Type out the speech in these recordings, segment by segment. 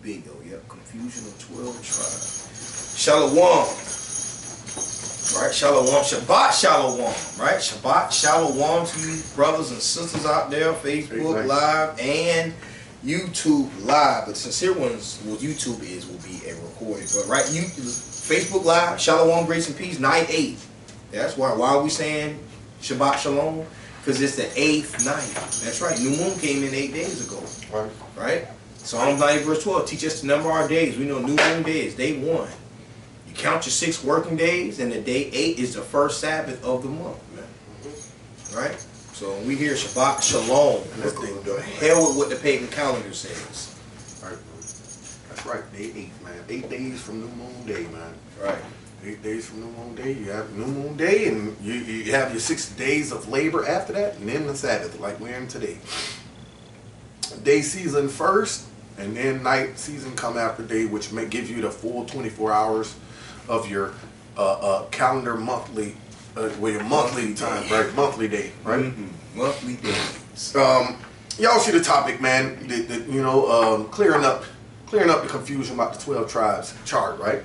bingo. Yep, confusion of 12 tribes. Shalom. Right, Shalom. Shabbat Shalom. Right, Shabbat Shalom to you brothers and sisters out there, Facebook Live and YouTube Live. The sincere ones, what YouTube is, will be a recording. But right, you Facebook Live, Shalom, grace and peace, night 8. That's why are we saying Shabbat Shalom? Because it's the 8th night. That's right. New moon came in 8 days ago. Right? Psalms 90 verse 12. Teach us to number our days. We know new moon day is day 1. You count your 6 working days, and the day 8 is the first Sabbath of the month, man. Right? So when we hear Shabbat Shalom, the hell with what the pagan calendar says. Right. That's right. Day 8, man. 8 days from new moon day, man. Right. 8 days from new moon day, you have new moon day, and you have your 6 days of labor after that, and then the Sabbath, like we're in today. Day season first, and then night season come after day, which may give you the full 24 hours of your calendar monthly, your monthly time, right? Monthly day, right? Monthly days. Y'all see the topic, man? Clearing up the confusion about the 12 tribes chart, right?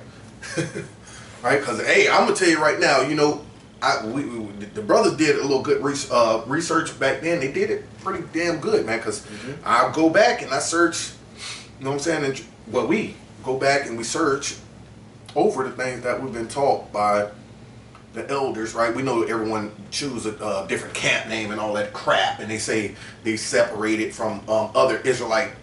Right, because hey, I'm gonna tell you right now, the brothers did a little good research back then. They did it pretty damn good, man. Because I go back and I search, you know what I'm saying? And, we go back and we search over the things that we've been taught by the elders, right? We know everyone choose a different camp name and all that crap, and they say they separated from other Israelite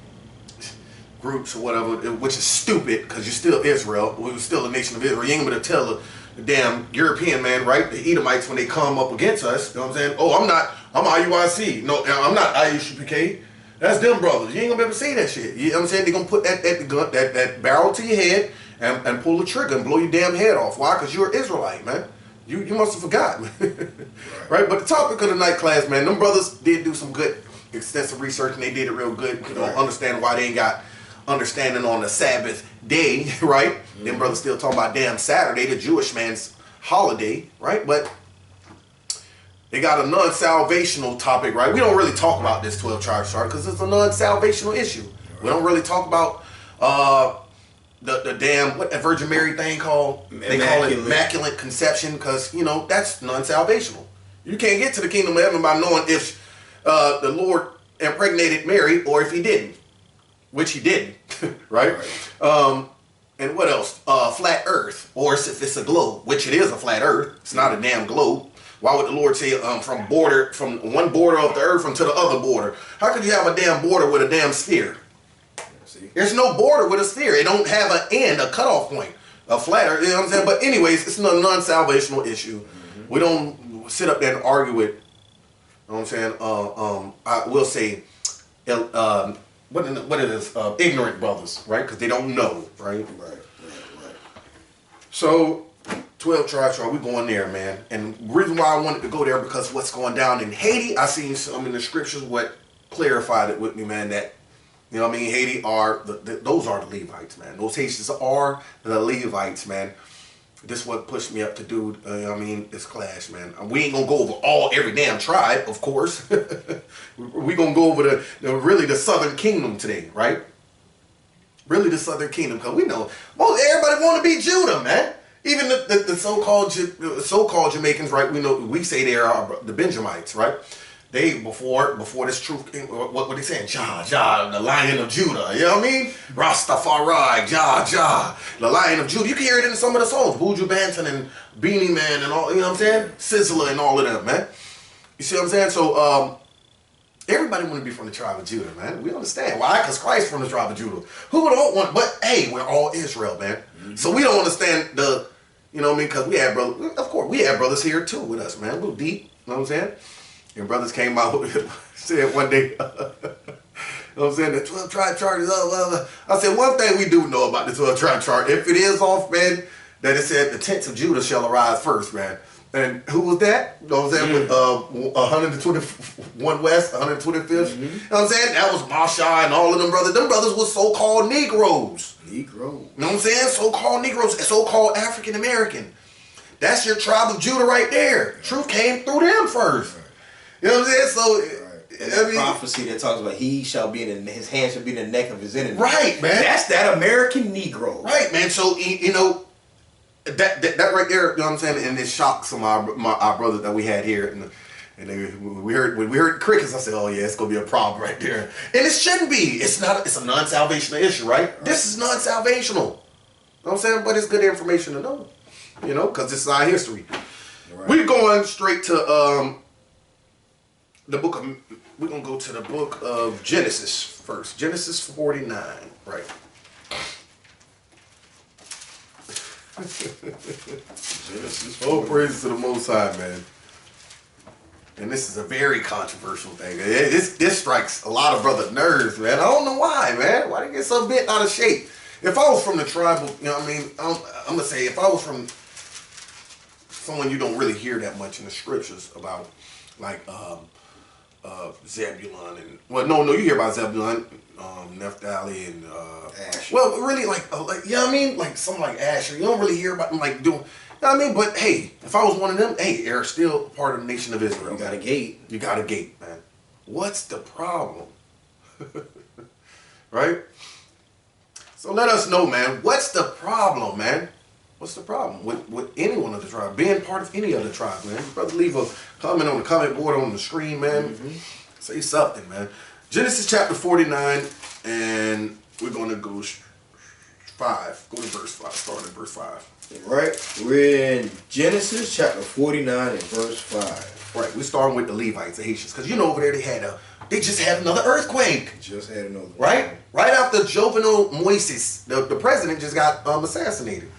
groups or whatever, which is stupid because you're still Israel. We're still a nation of Israel. You ain't gonna tell the damn European man, right? The Edomites, when they come up against us, you know what I'm saying? Oh, I'm IUIC. No, I'm not IUPK. That's them brothers. You ain't gonna be able to say that shit. You know what I'm saying? They're gonna put that barrel to your head and pull the trigger and blow your damn head off. Why? Because you're an Israelite, man. You must have forgotten. Right? But the topic of the night class, man, them brothers did do some good, extensive research, and they did it real good. You know, understand why they ain't got understanding on the Sabbath day, right? Them brothers still talking about damn Saturday, the Jewish man's holiday, right? But they got a non-salvational topic, right? We don't really talk about this 12 tribe chart because it's a non-salvational issue. We don't really talk about the damn, what that Virgin Mary thing called? They call it Immaculate Conception because, that's non-salvational. You can't get to the kingdom of heaven by knowing if the Lord impregnated Mary or if he didn't. Which he didn't, right? And what else? Flat earth, or if it's a globe, which it is a flat earth. It's not a damn globe. Why would the Lord say from one border of the earth to the other border? How could you have a damn border with a damn sphere? There's no border with a sphere. It don't have an end, a cutoff point, a flat earth. You know what I'm saying? But anyways, it's a non-salvational issue. We don't sit up there and argue it. You know what I'm saying? I will say, what it is, ignorant brothers, right? Because they don't know, right? Right. So, 12 tribes, we going there, man. And the reason why I wanted to go there because what's going down in Haiti, I seen some in the scriptures what clarified it with me, man, that, Haiti are, those are the Levites, man. Those Haitians are the Levites, man. This is what pushed me up to do, this class, man. We ain't gonna go over every damn tribe, of course. We gonna go over really the southern kingdom today, right? Really the southern kingdom, because we know everybody want to be Judah, man. Even the so-called Jamaicans, right? We say they are the Benjamites, right? They before this truth came, what they saying? Jah, the Lion of Judah. You know what I mean? Rastafari, Jah, the Lion of Judah. You can hear it in some of the songs, Buju Banton and Beanie Man and all. You know what I'm saying? Sizzler and all of them, man. You see what I'm saying? So everybody want to be from the tribe of Judah, man. We understand why? Because Christ from the tribe of Judah. Who don't want? But hey, we're all Israel, man. So we don't understand because we had brothers. Of course, we had brothers here too with us, man. A little deep. You know what I'm saying? And brothers came out said one day, you know what I'm saying, the 12 tribe chart is I said, one thing we do know about the 12 tribe chart, if it is off, man, that it said the tents of Judah shall arise first, man. And who was that? You know what I'm saying? With 121 West, 125th. You know what I'm saying? That was Masha and all of them brothers. Them brothers were so-called Negroes. You know what I'm saying? So-called Negroes, so-called African American. That's your tribe of Judah right there. Truth came through them first. You know what I'm saying? So that prophecy that talks about his hand shall be in the neck of his enemy. Right, man. That's that American Negro. Right, man. So that right there, you know what I'm saying, and it shocks some of our brothers that we had here, and when we heard crickets, I said, oh yeah, it's gonna be a problem right there, and it shouldn't be. It's not. It's a non-salvational issue, right? This is non-salvational. You know what I'm saying? But it's good information to know, because this is our history. Right. We're going straight to we're gonna go to the book of Genesis first. Genesis 49, right? Genesis. Oh, praise to the Most High, man. And this is a very controversial thing. This strikes a lot of brothers' nerves, man. I don't know why, man. Why they get so bent out of shape? If I was from the tribal, I'm gonna say if I was from someone you don't really hear that much in the scriptures about, like Zebulun and you hear about Zebulun, Naphtali and Asher. Well, really like something like Asher. You don't really hear about them like doing. You know what I mean? But hey, if I was one of them, hey, they're still part of the nation of Israel. You got a gate. You got a gate, man. What's the problem? Right? So let us know, man. What's the problem, man? What's the problem with any one of the tribe? Being part of any other tribe, man. Brother, leave a comment on the comment board on the screen, man. Say something, man. Genesis chapter 49, and we're going to go 5. Go to verse 5. Start at verse 5. Right. We're in Genesis chapter 49 and verse 5. Right. We're starting with the Levites, the Haitians. Because over there they just had another earthquake. Just had another. Right? Right after Jovenel Moises, the president, just got assassinated.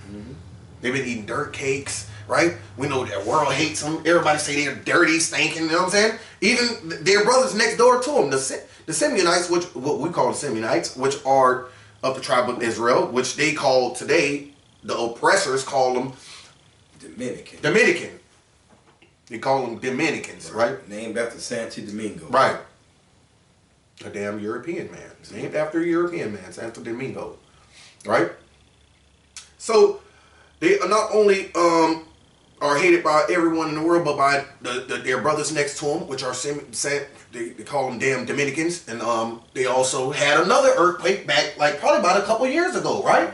They've been eating dirt cakes, right? We know that world hates them. Everybody say they're dirty, stinking, you know what I'm saying? Even their brothers next door to them, the Simeonites, what we call the Simeonites, which are of the tribe of Israel, which they call today, the oppressors call them Dominican. They call them Dominicans, right? Named after Santo Domingo. Right. A damn European man. It's named after a European man, Santo Domingo. Right? So they not only are hated by everyone in the world, but by their brothers next to them, which are they call them damn Dominicans, and they also had another earthquake back, like probably about a couple years ago, right?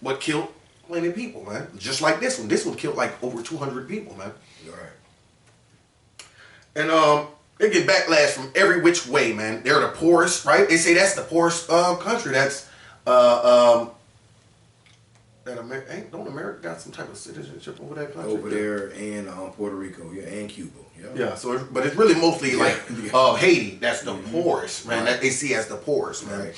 What killed plenty of people, man. Just like this one. This one killed like over 200 people, man. Right. And they get backlash from every which way, man. They're the poorest, right? They say that's the poorest country. That's don't America got some type of citizenship over that country? Over there in Puerto Rico, and Cuba. Yeah. So, but it's really mostly like Haiti. That's the poorest, man. That they see as the poorest, man. Right.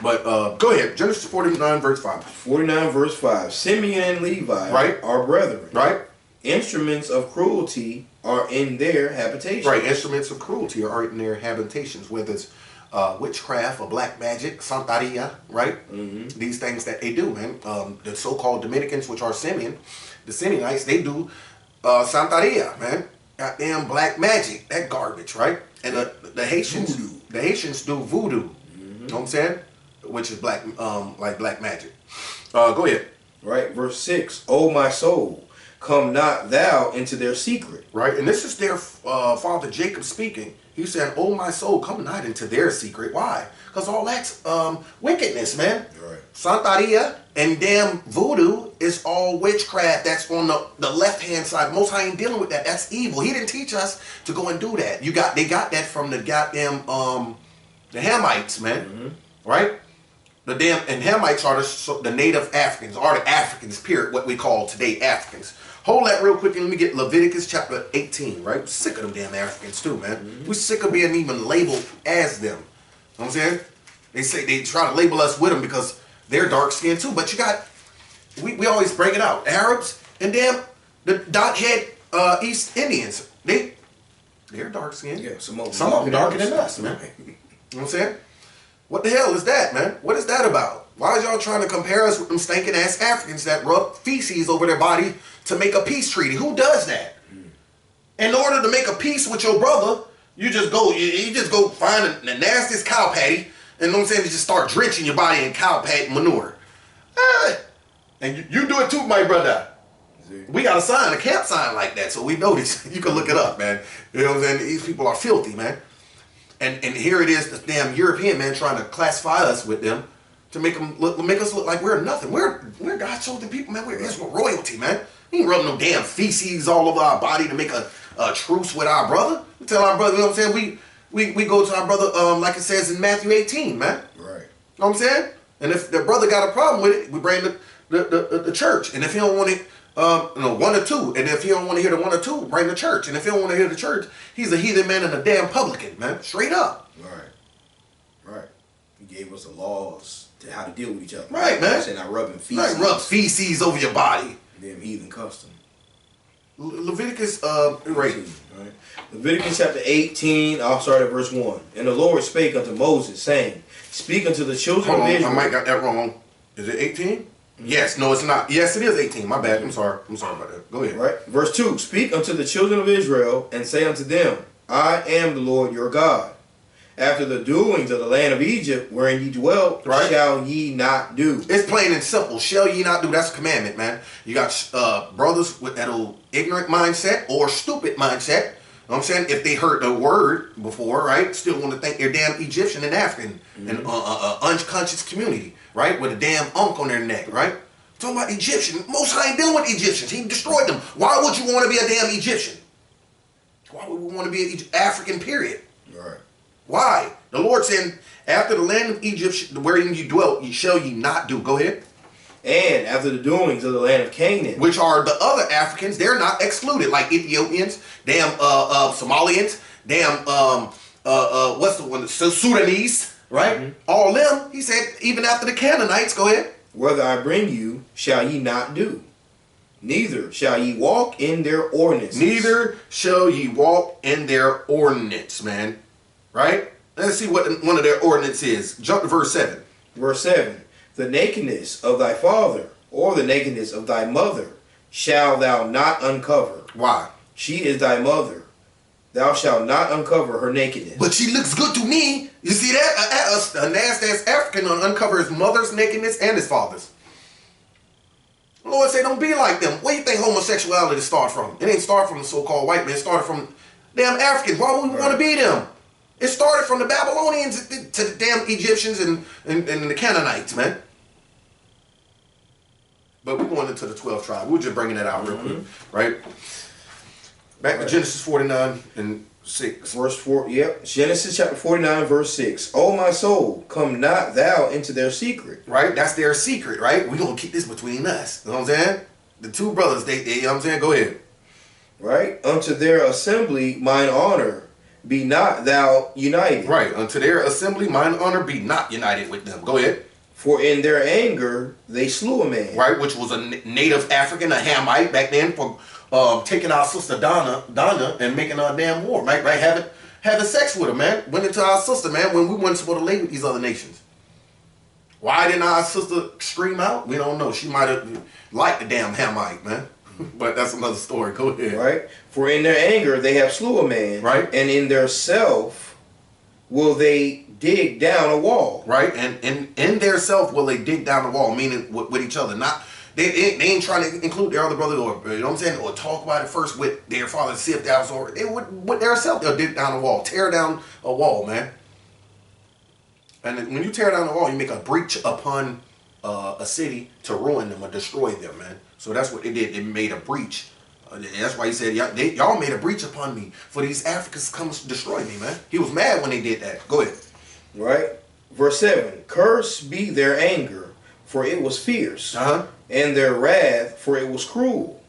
But go ahead. Genesis 49 verse 5. 49 verse 5. Simeon and Levi are brethren. Right. Instruments of cruelty are in their habitations. Right. Instruments of cruelty are in their habitations, whether it's witchcraft or black magic, Santeria, right? These things that they do, man. The so-called Dominicans, which are Simeon, the Simeonites, they do Santeria, man. Goddamn black magic, that garbage, right? And the Haitians, do voodoo. You know what I'm saying? Which is black, like black magic. Go ahead. Right, verse 6. O my soul, come not thou into their secret. Right, and this is their father Jacob speaking. He said, "Oh my soul, come not into their secret." Why? Because all that's wickedness, man. Right. Santeria and damn voodoo is all witchcraft. That's on the left hand side. Most High ain't dealing with that. That's evil. He didn't teach us to go and do that. They got that from the goddamn the Hamites, man. Right? The Hamites are the native Africans, or the Africans, period. What we call today Africans. Hold that real quick and let me get Leviticus chapter 18, right? We're sick of them damn Africans too, man. We're sick of being even labeled as them. You know what I'm saying? They try to label us with them because they're dark skinned too. But we always bring it out. Arabs and damn the dot head East Indians. They're dark skinned. Yeah, some of them darker than us, man. You know what I'm saying? What the hell is that, man? What is that about? Why is y'all trying to compare us with them stinking ass Africans that rub feces over their body to make a peace treaty? Who does that? In order to make a peace with your brother, you just go find the nastiest cow patty, and you know what I'm saying, you just start drenching your body in cow patty manure. And you do it too, my brother. We got a camp sign like that, so we know this. You can look it up, man. You know what I'm saying? These people are filthy, man. And here it is, the damn European man trying to classify us with them to make us look like we're nothing. We're God's chosen people, man. We're Israel royalty, man. We ain't rubbing no damn feces all over our body to make a truce with our brother. We tell our brother, you know what I'm saying? We go to our brother, like it says in Matthew 18, man. Right. You know what I'm saying? And if the brother got a problem with it, we bring the church. And if he don't want it, one or two. And if he don't want to hear the one or two, bring the church. And if he don't want to hear the church, he's a heathen man and a damn publican, man. Straight up. Right. He gave us the laws to how to deal with each other. Right, man. And not rubbing feces. Right, rub feces over your body. Them heathen custom. Leviticus, right. Leviticus chapter 18, I'll start at verse 1. And the Lord spake unto Moses, saying, speak unto the children of Israel. I might got that wrong. Is it 18? Yes, no, it's not. Yes, it is 18. My bad. I'm sorry about that. Go ahead. Right. Verse 2. Speak unto the children of Israel, and say unto them, I am the Lord your God. After the doings of the land of Egypt, wherein ye dwelt, shall ye not do. It's plain and simple. Shall ye not do? That's a commandment, man. You got brothers with that old ignorant mindset or stupid mindset. You know what I'm saying? If they heard the word before, right, still want to think they're damn Egyptian and African and unconscious community, right, with a damn unk on their neck, right? Talking about Egyptian. Most High ain't dealing with Egyptians. He destroyed them. Why would you want to be a damn Egyptian? Why would we want to be an African, period? Right. Why? The Lord said, after the land of Egypt, wherein you dwelt, ye shall ye not do. Go ahead. And after the doings of the land of Canaan, which are the other Africans, they're not excluded, like Ethiopians, damn Somalians, damn what's the one, Sudanese, right? All them, he said, even after the Canaanites, go ahead. Whether I bring you, shall ye not do. Neither shall ye walk in their ordinances. Neither shall ye walk in their ordinance, man. Right? Let's see what one of their ordinance is. Jump to verse 7. Verse 7. The nakedness of thy father, or the nakedness of thy mother, shalt thou not uncover. Why? She is thy mother. Thou shalt not uncover her nakedness. But she looks good to me. You see that? A nasty-ass African uncover his mother's nakedness and his father's. The Lord say, don't be like them. Where do you think homosexuality started from? It ain't started from the so-called white man. It started from damn Africans. Why would we want to be them? It started from the Babylonians to the damn Egyptians and the Canaanites, man. But we're going into the 12th tribe. We're just bringing that out real quick, right? Back to Genesis 49 and 6. Verse 4, yep. Genesis chapter 49, verse 6. O my soul, come not thou into their secret. Right? That's their secret, right? We're going to keep this between us. You know what I'm saying? The two brothers, they you know what I'm saying? Go ahead. Right? Unto their assembly mine honor. Be not thou united. Right. Unto their assembly, mine honor, be not united with them. Go ahead. For in their anger, they slew a man. Right, which was a native African, a Hamite back then, for taking our sister Donna, and making her damn war, right? Having sex with her, man. Went into our sister, man, when we weren't supposed to lay with these other nations. Why didn't our sister scream out? We don't know. She might have liked the damn Hamite, man. But that's another story. Go ahead. Right? For in their anger they have slew a man. Right. And in their self will they dig down a wall. Right. And in their self will they dig down the wall, meaning with each other. Not they ain't trying to include their other brother or, you know what I'm saying, or talk about it first with their father to see if that was over. They would with their self they'll dig down a wall, tear down a wall, man. And when you tear down the wall, you make a breach upon a city to ruin them or destroy them, man. So that's what they did. They made a breach. That's why he said, y'all made a breach upon me for these Africans to come destroy me, man. He was mad when they did that. Go ahead. Right? Verse 7. Cursed be their anger, for it was fierce, and their wrath, for it was cruel.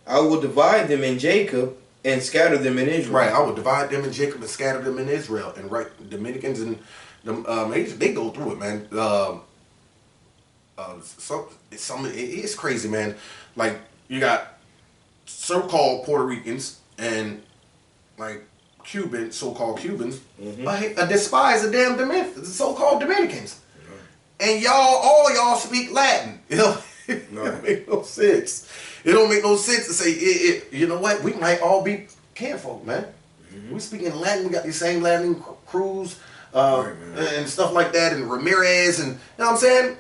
I will divide them in Jacob and scatter them in Israel. Right, I will divide them in Jacob and scatter them in Israel. And right, Dominicans and they go through it, man. It's crazy, man. Like, you got so-called Puerto Ricans and like so-called Cubans, despise the damn so-called Dominicans. And all y'all speak Latin. You know, it don't make no sense. It don't make no sense to say, you know what, we might all be kinfolk, man. We speak in Latin, we got these same Latin crews and stuff like that, and Ramirez, and you know what I'm saying?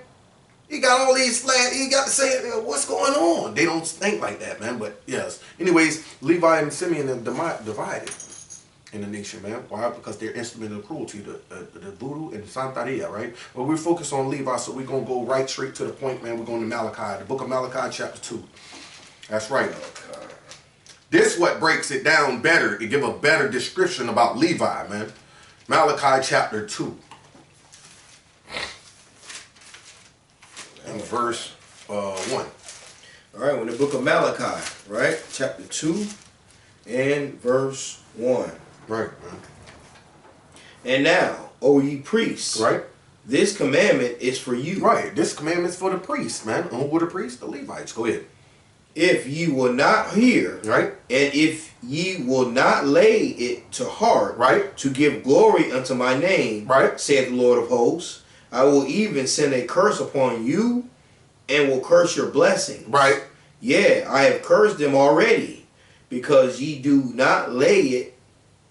He got all these he got to say, what's going on? They don't think like that, man, but yes. Anyways, Levi and Simeon are divided. in the nation, man. Why? Because they're instrumental of cruelty, the voodoo and the Santeria, right? But we're focused on Levi, so we're going to go right straight to the point, man. We're going to Malachi, the book of Malachi, chapter 2. That's right. This what breaks it down better. It give a better description about Levi, man. Malachi chapter 2. And verse 1. All right, in the book of Malachi, right? Chapter 2 and verse 1. Right, man. And now, O ye priests, Right. this commandment is for you. Right. This commandment is for the priests, man. And who were the priests? The Levites. Go ahead. If ye will not hear, Right. and if ye will not lay it to heart, Right. to give glory unto my name, Right. saith the Lord of hosts, I will even send a curse upon you, and will curse your blessings. Right. Yeah, I have cursed them already, because ye do not lay it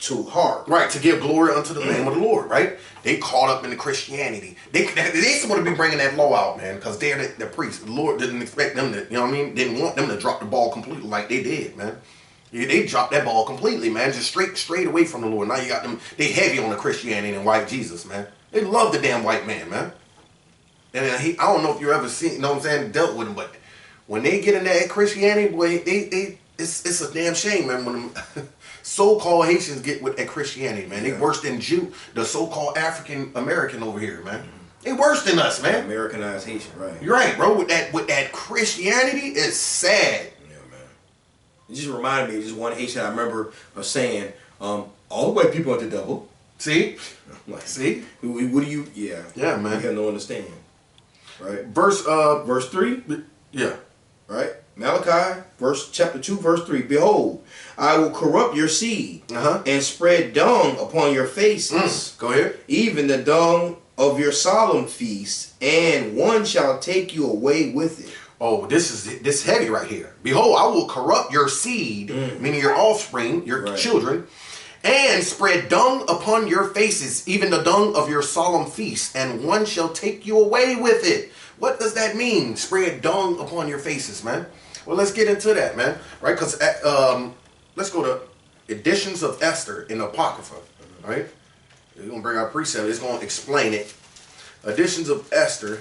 to heart. Right, to give glory unto the name of the Lord, right? They caught up in the Christianity. They supposed to be bringing that law out, man, because they're the priests. The Lord didn't expect them to, you know what I mean? Didn't want them to drop the ball completely like they did, man. Yeah, they dropped that ball completely, man, just straight away from the Lord. Now you got them, they heavy on the Christianity and white Jesus, man. They love the damn white man, man. And I don't know if you ever seen, you know what I'm saying, dealt with him, but when they get in that Christianity, boy, it's a damn shame, man, when them so-called Haitians get with that Christianity, man. They worse than the so-called African American over here, man. They worse than us, man. Americanized Haitian, right? You're right, bro. With that Christianity, it's sad. Yeah, man. It just reminded me of just one Haitian I remember saying, all the white people are the devil. See? Like, See? What do you? Yeah. Yeah, man. You have no understanding, right? Verse 3. Yeah. Right. Malachi, chapter 2, verse 3. Behold, I will corrupt your seed and spread dung upon your faces. Go ahead. Even the dung of your solemn feast, and one shall take you away with it. Oh, this heavy right here. Behold, I will corrupt your seed, meaning your offspring, your children, and spread dung upon your faces, even the dung of your solemn feast, and one shall take you away with it. What does that mean? Spread dung upon your faces, man. Well, let's get into that, man. Right? Because let's go to editions of Esther in Apocrypha. Right? We're going to bring our precept. It's going to explain it. Editions of Esther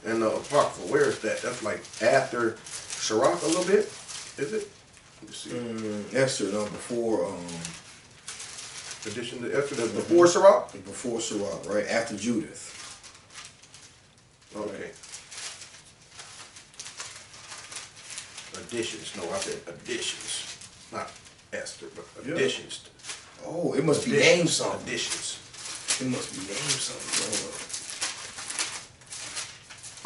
in the Apocrypha. Where is that? That's like after Sirach a little bit. Is it? Let me see. Esther, no, before. Edition of Esther. That's before Sirach? Before Sirach, right? After Judith. Okay. Additions. No, I said additions. Not Esther, but additions. Oh, it must be named something. Additions. It must be named something.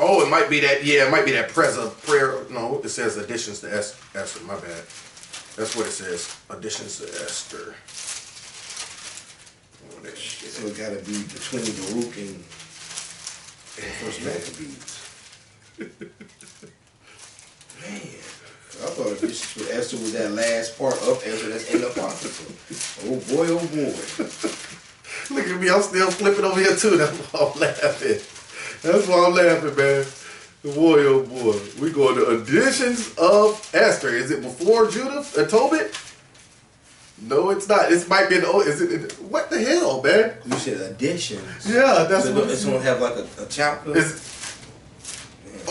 Oh, it might be that. Yeah, it might be that prayer. No, it says additions to Esther. My bad. That's what it says. Additions to Esther. Oh, that shit. So it got to be between Baruch and First Maccabees. Man. I thought this with Esther was that last part of Esther that's in the Apocrypha. Oh boy, oh boy. Look at me, I'm still flipping over here too. That's why I'm laughing. That's why I'm laughing, man. Boy, oh boy. We go to editions of Esther. Is it before Judith and Tobit? No, it's not. This might be an old. Is it? What the hell, man? You said additions. Yeah, that's so what it's going to have like a chapter.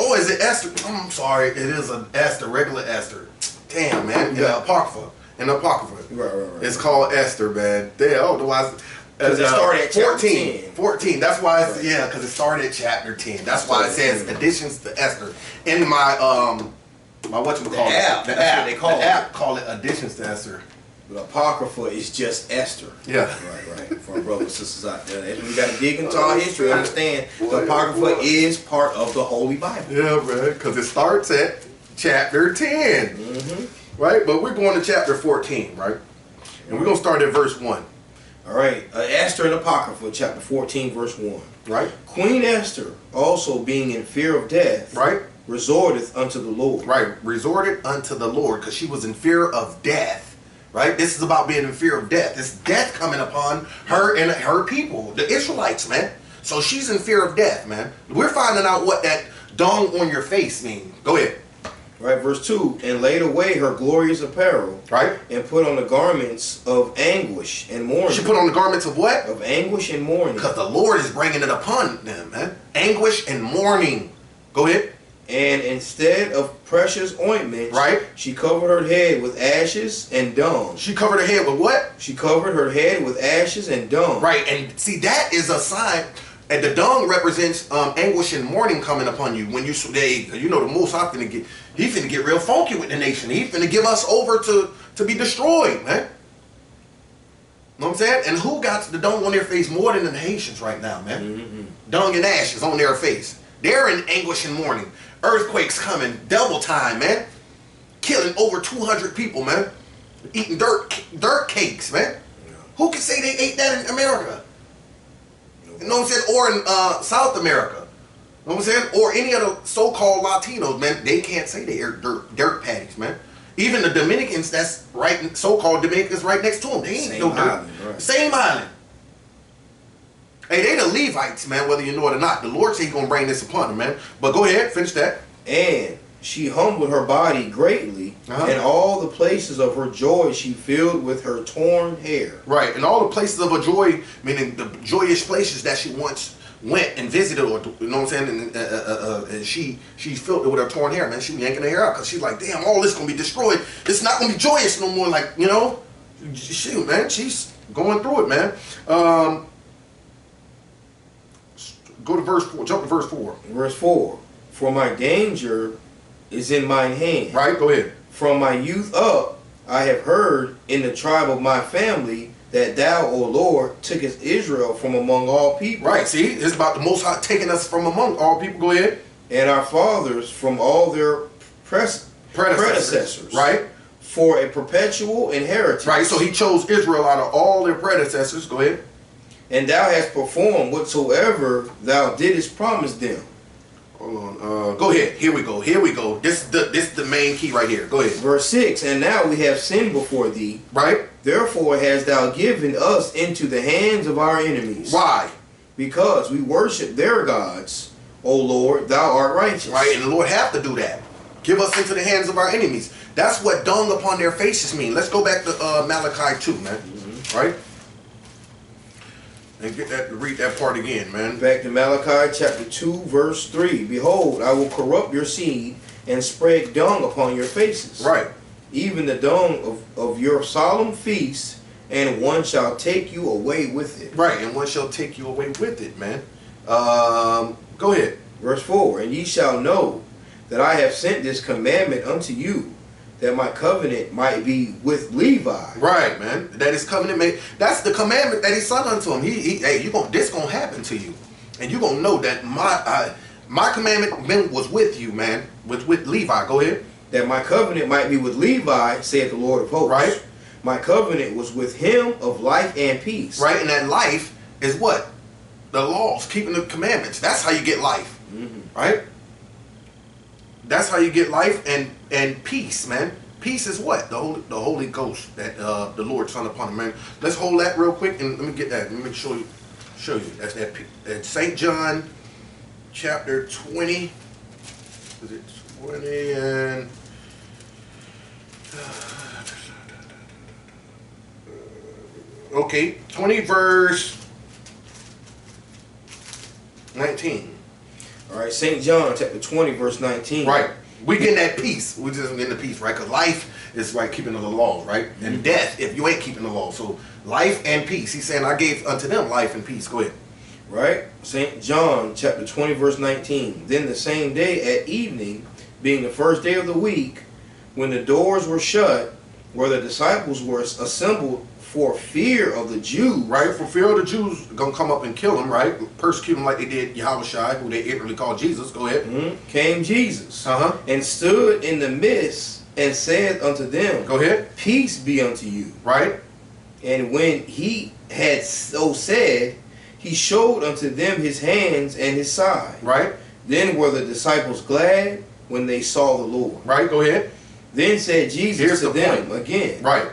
Oh, is it Esther? I'm sorry. It is an Esther, regular Esther. Damn, man. In the Apocrypha. Right. It's called Esther, man. Damn, otherwise. Because it started at 14. 10. 14. That's why it's, yeah, because it started at chapter 10. That's why it says additions to Esther. In my whatchamacallit. The app. That's what they call it. The app call it additions to Esther. The Apocrypha is just Esther. Yeah. Right. For our brothers and sisters out there. We got to dig into our history, understand the Apocrypha is part of the Holy Bible. Yeah, man, because it starts at chapter 10. Right? But we're going to chapter 14, right? And we're going to start at verse 1. All right. Esther and Apocrypha, chapter 14, verse 1. Right? Queen Esther, also being in fear of death, right, resorteth unto the Lord. Right. Resorted unto the Lord, because she was in fear of death. Right? This is about being in fear of death. It's death coming upon her and her people, the Israelites, man. So she's in fear of death, man. We're finding out what that dung on your face means. Go ahead. Right, verse 2, and laid away her glorious apparel, right? and put on the garments of anguish and mourning. She put on the garments of what? Of anguish and mourning. Because the Lord is bringing it upon them, man. Anguish and mourning. Go ahead. And instead of precious ointment, right, she covered her head with ashes and dung. She covered her head with what? She covered her head with ashes and dung. Right, and see, that is a sign. And the dung represents anguish and mourning coming upon you. When you know, the Most High finna get real funky with the nation. He finna give us over to be destroyed, man. Know what I'm saying? And who got the dung on their face more than the Haitians right now, man? Mm-hmm. Dung and ashes on their face. They're in anguish and mourning. Earthquakes coming, double time, man. Killing over 200 people, man. Eating dirt cakes, man. Yeah. Who can say they ate that in America? You know what I'm saying? Or in South America. You know what I'm saying? Or any other so-called Latinos, man. They can't say they ate dirt patties, man. Even the Dominicans, that's right, so-called Dominicans right next to them. They ain't no dirt. Right. Same island. Hey, they the Levites, man, whether you know it or not. The Lord said he's going to bring this upon them, man. But go ahead, finish that. And she humbled her body greatly, and all the places of her joy she filled with her torn hair. Right, and all the places of her joy, meaning the joyous places that she once went and visited, or you know what I'm saying, and she filled it with her torn hair, man. She was yanking her hair out because she's like, damn, all this going to be destroyed. It's not going to be joyous no more, like, you know. Shoot, man, she's going through it, man. Go to verse 4. Jump to verse 4. Verse 4. For my danger is in mine hand. Right, go ahead. From my youth up, I have heard in the tribe of my family that thou, O Lord, tookest Israel from among all people. Right, see, it's about the Most High taking us from among all people. Go ahead. And our fathers from all their predecessors. Right. For a perpetual inheritance. Right, so he chose Israel out of all their predecessors. Go ahead. And thou hast performed whatsoever thou didst promise them. Hold on. Go ahead. Here we go. Here we go. This is the main key right here. Go ahead. Verse 6. And now we have sinned before thee. Right. Therefore hast thou given us into the hands of our enemies. Why? Because we worship their gods. O Lord, thou art righteous. Right. And the Lord have to do that. Give us into the hands of our enemies. That's what dung upon their faces mean. Let's go back to Malachi 2, man. Mm-hmm. Right. And read that part again, man. Back to Malachi chapter 2, verse 3. Behold, I will corrupt your seed and spread dung upon your faces. Right. Even the dung of your solemn feasts, and one shall take you away with it. Right, and one shall take you away with it, man. Go ahead. Verse 4. And ye shall know that I have sent this commandment unto you, that my covenant might be with Levi. Right, man. That his covenant made. That's the commandment that he sent unto him. Hey, this gonna happen to you, and you gonna know that my commandment was with you, man. With Levi. Go ahead. That my covenant might be with Levi, saith the Lord of hosts. Right. My covenant was with him of life and peace. Right, and that life is what? The laws, keeping the commandments. That's how you get life. Mm-hmm. Right. That's how you get life and peace, man. Peace is what? The Holy Ghost that the Lord sent upon him, man. Let's hold that real quick and let me get that. Let me show you. That's that St. John chapter 20. Is it 20 and okay, 20 verse 19. All right, St. John chapter 20 verse 19. Right. We getting that peace. We just getting the peace, right? Because life is right keeping of the laws, right? And death if you ain't keeping the law. So life and peace. He's saying I gave unto them life and peace. Go ahead. Right. St. John chapter 20 verse 19. Then the same day at evening, being the first day of the week, when the doors were shut, where the disciples were assembled for fear of the Jews. Right, for fear of the Jews gonna come up and kill him, right? Persecute him like they did Yahushua, who they ignorantly called Jesus. Go ahead. Came Jesus, and stood in the midst, and said unto them, go ahead. Peace be unto you. Right. And when he had so said, he showed unto them his hands and his side. Right. Then were the disciples glad when they saw the Lord. Right, go ahead. Then said Jesus to them again. Right.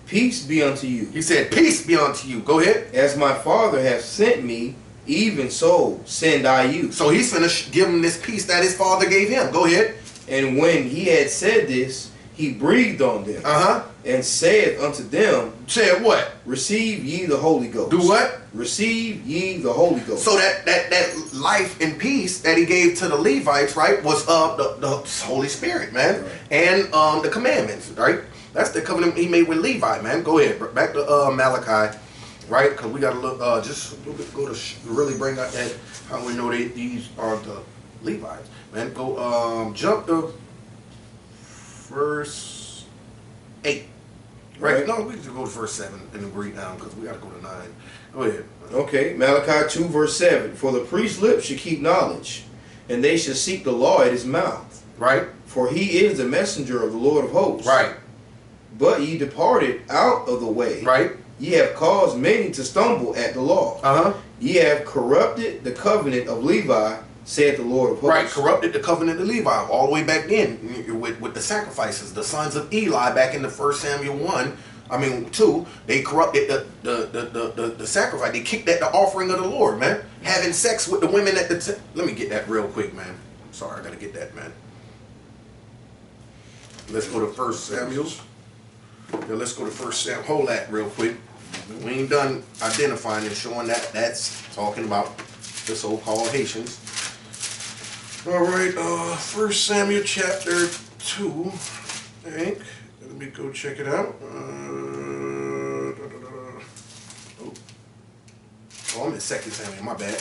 Peace be unto you. He said, peace be unto you. Go ahead. As my Father hath sent me, even so send I you. So he's finna give him this peace that his Father gave him. Go ahead. And when he had said this, he breathed on them. And said unto them, said what? Receive ye the Holy Ghost. Do what? Receive ye the Holy Ghost. So that life and peace that he gave to the Levites, right, was the Holy Spirit, man, right. And the commandments, right? That's the covenant he made with Levi, man. Go ahead, back to Malachi, right? Because we got to look just a little bit, go to really bring out that how we know these are the Levites, man. Go jump to verse 8. Right. No, we just go to verse 7 and then read down because we got to go to 9. Go ahead. Okay, Malachi 2 verse 7. For the priest's lips should keep knowledge, and they should seek the law at his mouth. Right. For he is the messenger of the Lord of hosts. Right. But ye departed out of the way. Right. Ye have caused many to stumble at the law. Ye have corrupted the covenant of Levi, saith the Lord of hosts. Right, corrupted the covenant of Levi all the way back then with the sacrifices. The sons of Eli back in the 1 Samuel 2, they corrupted the sacrifice. They kicked at the offering of the Lord, man. Having sex with the women at the let me get that real quick, man. I'm sorry, I gotta get that, man. Let's go to 1 Samuel. Yeah, let's go to 1 Samuel. Hold that real quick. We ain't done identifying and showing that's talking about the so-called Haitians. All right, 1 Samuel chapter 2, I think. Let me go check it out. I'm in 2 Samuel, my bad.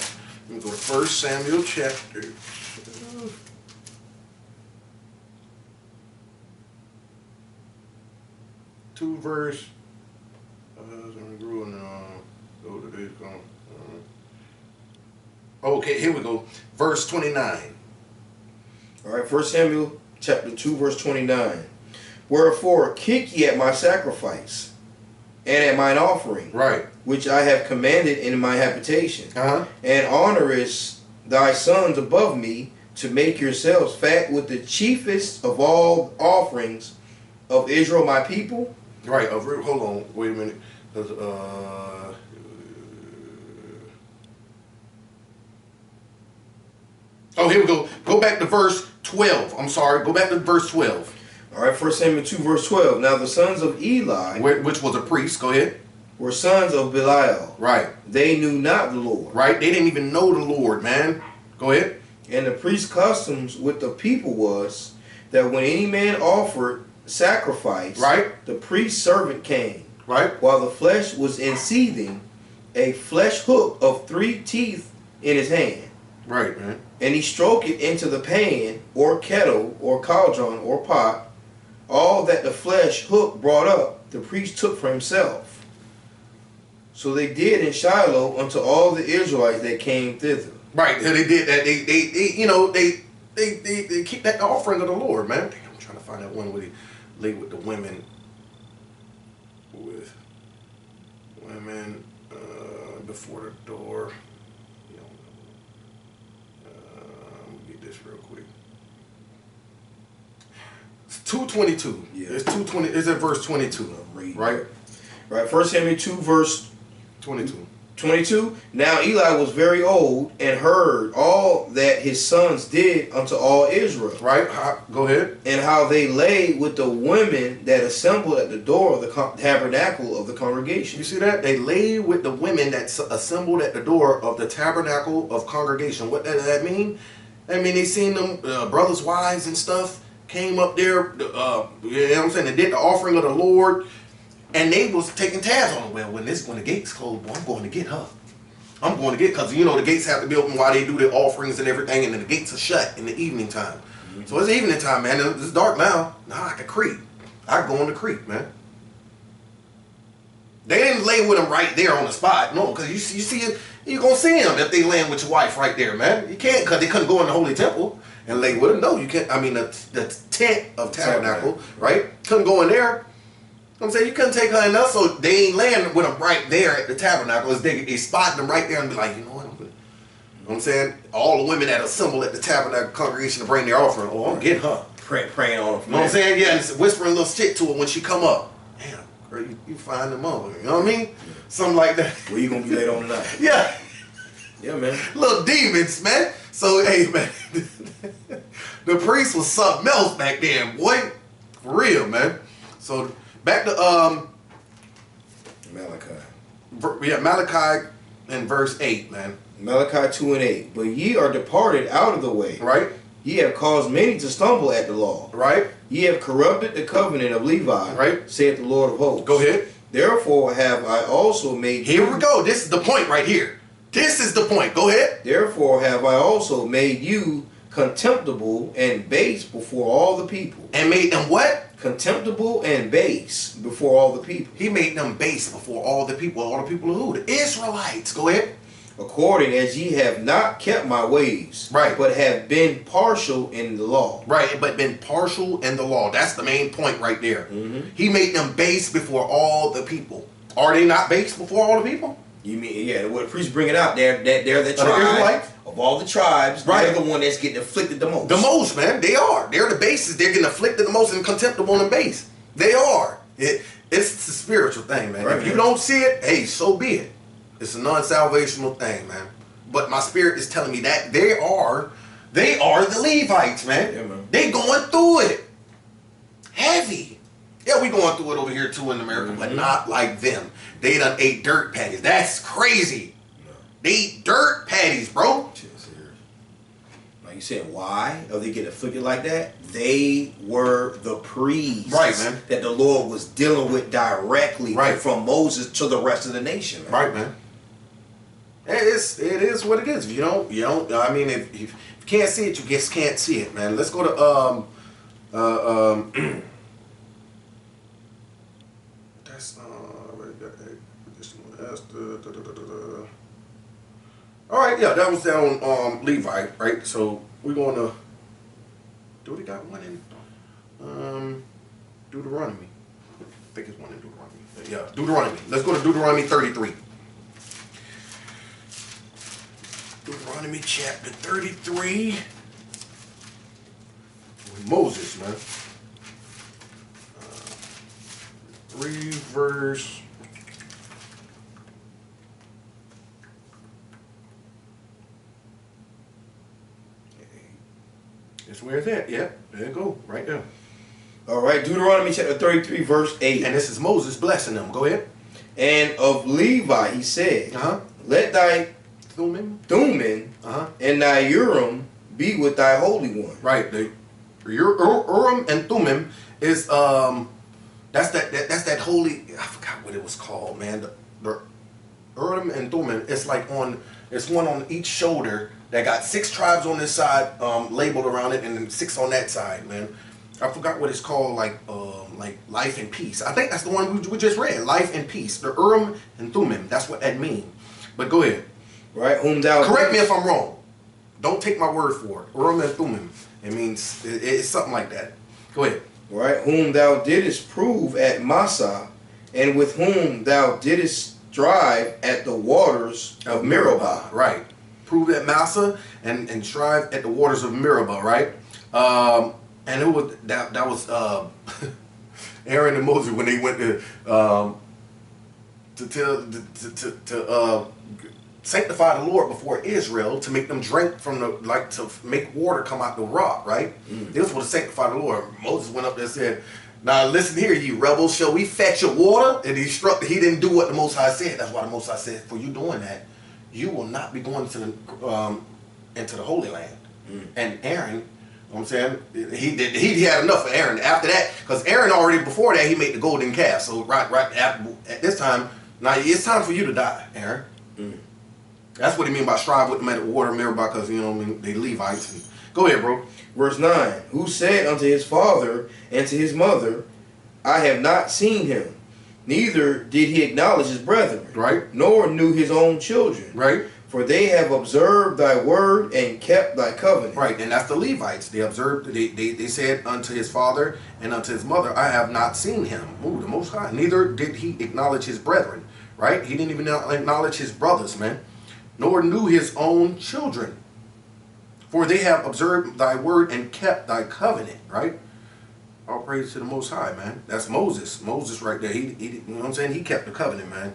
Let me go to 1 Samuel chapter 2 verse. Okay, here we go. Verse 29. All right, 1 Samuel chapter 2 verse 29. Wherefore kick ye at my sacrifice, and at mine offering, right, which I have commanded in my habitation, and honorest thy sons above me, to make yourselves fat with the chiefest of all offerings of Israel my people. Right, hold on, wait a minute. Oh, here we go. Go back to verse 12. I'm sorry, go back to verse 12. All right, 1 Samuel 2 verse 12. Now the sons of Eli, which was a priest, go ahead, were sons of Belial. Right. They knew not the Lord. Right, they didn't even know the Lord, man. Go ahead. And the priest's customs with the people was that when any man offered sacrifice, right, the priest's servant came, right, while the flesh was in seething, a flesh hook of 3 teeth in his hand. Right, man. And he stroked it into the pan, or kettle, or cauldron, or pot. All that the flesh hook brought up, the priest took for himself. So they did in Shiloh unto all the Israelites that came thither. Right, they did that. They keep that offering of the Lord, man. Damn, I'm trying to find that one where he lay with the women. With women before the door. Real quick. It's 2:22. Yeah. It's 2:20. It's at verse 22. Right. Right. 1 Samuel 2 verse 22. 22. Now Eli was very old and heard all that his sons did unto all Israel. Right. Go ahead. And how they lay with the women that assembled at the door of the tabernacle of the congregation. You see that? They lay with the women that assembled at the door of the tabernacle of congregation. What does that mean? I mean, they seen them brothers' wives and stuff came up there. You know what I'm saying? They did the offering of the Lord, and they was taking tabs on them. Well, when the gates closed, well, I'm going to get her. I'm going to get, because you know the gates have to be open while they do their offerings and everything, and then the gates are shut in the evening time. So it's evening time, man. It's dark now. Now I can creep. I can go on the creep, man. They didn't lay with them right there on the spot. No, because you see it. You're going to see them if they land with your wife right there, man. You can't, because they couldn't go in the holy temple and lay with them. No, you can't. I mean, the tent of tabernacle, right? Couldn't go in there. I'm saying you couldn't take her in there, so they ain't land with them right there at the tabernacle. They spot them right there and be like, you know what? You know what I'm saying? All the women that assemble at the tabernacle congregation to bring their offering. Oh, I'm getting her. Praying on her. You know what I'm saying? Yeah, and whispering a little shit to her when she come up. Damn, girl, you find them over. You know what I mean? Something like that. Where you gonna be laid on tonight? Yeah. Yeah, man. Little demons, man. So, hey, man. The priest was something else back then, boy. For real, man. So back to Malachi. Malachi in verse 8, man. Malachi 2 and 8. But ye are departed out of the way. Right. Ye have caused many to stumble at the law. Right. Ye have corrupted the covenant of Levi. Right. Saith the Lord of hosts. Go ahead. Therefore have I also made Here we go. This is the point right here. This is the point. Go ahead. Therefore have I also made you contemptible and base before all the people. And made them what? Contemptible and base before all the people. He made them base before all the people. All the people of who? The Israelites. Go ahead. According as ye have not kept my ways, right, but have been partial in the law. Right, but been partial in the law. That's the main point right there. Mm-hmm. He made them base before all the people. Are they not base before all the people? You mean, yeah, what the priest bring it out, they're the tribe of all the tribes, right. They're the one that's getting afflicted the most. The most, man. They are. They're the bases. They're getting afflicted the most and contemptible and base. They are. It's a spiritual thing, man. Right, if you don't see it, hey, so be it. It's a non-salvational thing, man. But my spirit is telling me that they are the Levites, man. Yeah, man. They going through it. Heavy. Yeah, we going through it over here too in America, but not like them. They done ate dirt patties. That's crazy. No. They eat dirt patties, bro. Like you said, why are they getting afflicted like that? They were the priests, right, man, that the Lord was dealing with directly, right, from Moses to the rest of the nation, man. Right, man. It is what it is. If you don't. I mean, if you can't see it, you just can't see it, man. Let's go to that's all right. Yeah, that was down on Levi, right? So we're going to. Do we got one in Deuteronomy? I think it's one in Deuteronomy. Yeah, Deuteronomy. Let's go to Deuteronomy 33. Deuteronomy chapter 33. With Moses, man. 3 verse. That's where it's at. Yeah, there you go. Right there. All right, Deuteronomy chapter 33, verse 8. And this is Moses blessing them. Go ahead. And of Levi he said, let thy Thummim and thy Urim be with thy Holy One. Right. Your Urim and Thummim is that's that holy. I forgot what it was called, man. The Urim and Thummim. It's like it's one on each shoulder that got 6 tribes on this side labeled around it, and then 6 on that side, man. I forgot what it's called, like life and peace. I think that's the one we just read, life and peace. The Urim and Thummim. That's what that means. But go ahead. Right, whom thou correct me if I'm wrong. Don't take my word for it. Urim and Thummim. It means it's something like that. Go ahead. Right, whom thou didst prove at Massah, and with whom thou didst strive at the waters of Meribah. Right. Prove at Massah and strive at the waters of Meribah. Right. And it was that was Aaron and Moses when they went to sanctify the Lord before Israel, to make them drink from to make water come out the rock, right? This was to sanctify the Lord. Moses went up there and said, now listen here, ye rebels, shall we fetch your water? And he didn't do what the Most High said. That's why the Most High said, for you doing that, you will not be going to into the Holy Land. And Aaron, you know what I'm saying, he had enough for Aaron. After that, because Aaron already before that, he made the golden calf. So right after, at this time, now it's time for you to die, Aaron. That's what he mean by strive with them at the water of Meribah, because, you know what I mean, they Levites. Go ahead, bro. Verse 9, who said unto his father and to his mother, I have not seen him, neither did he acknowledge his brethren, right? Nor knew his own children, right? For they have observed thy word and kept thy covenant. Right, and that's the Levites. They observed, they said unto his father and unto his mother, I have not seen him. Ooh, the Most High. Neither did he acknowledge his brethren, right? He didn't even acknowledge his brothers, man. Nor knew his own children. For they have observed thy word and kept thy covenant, right? All praise to the Most High, man. That's Moses. Moses right there. He you know what I'm saying? He kept the covenant, man.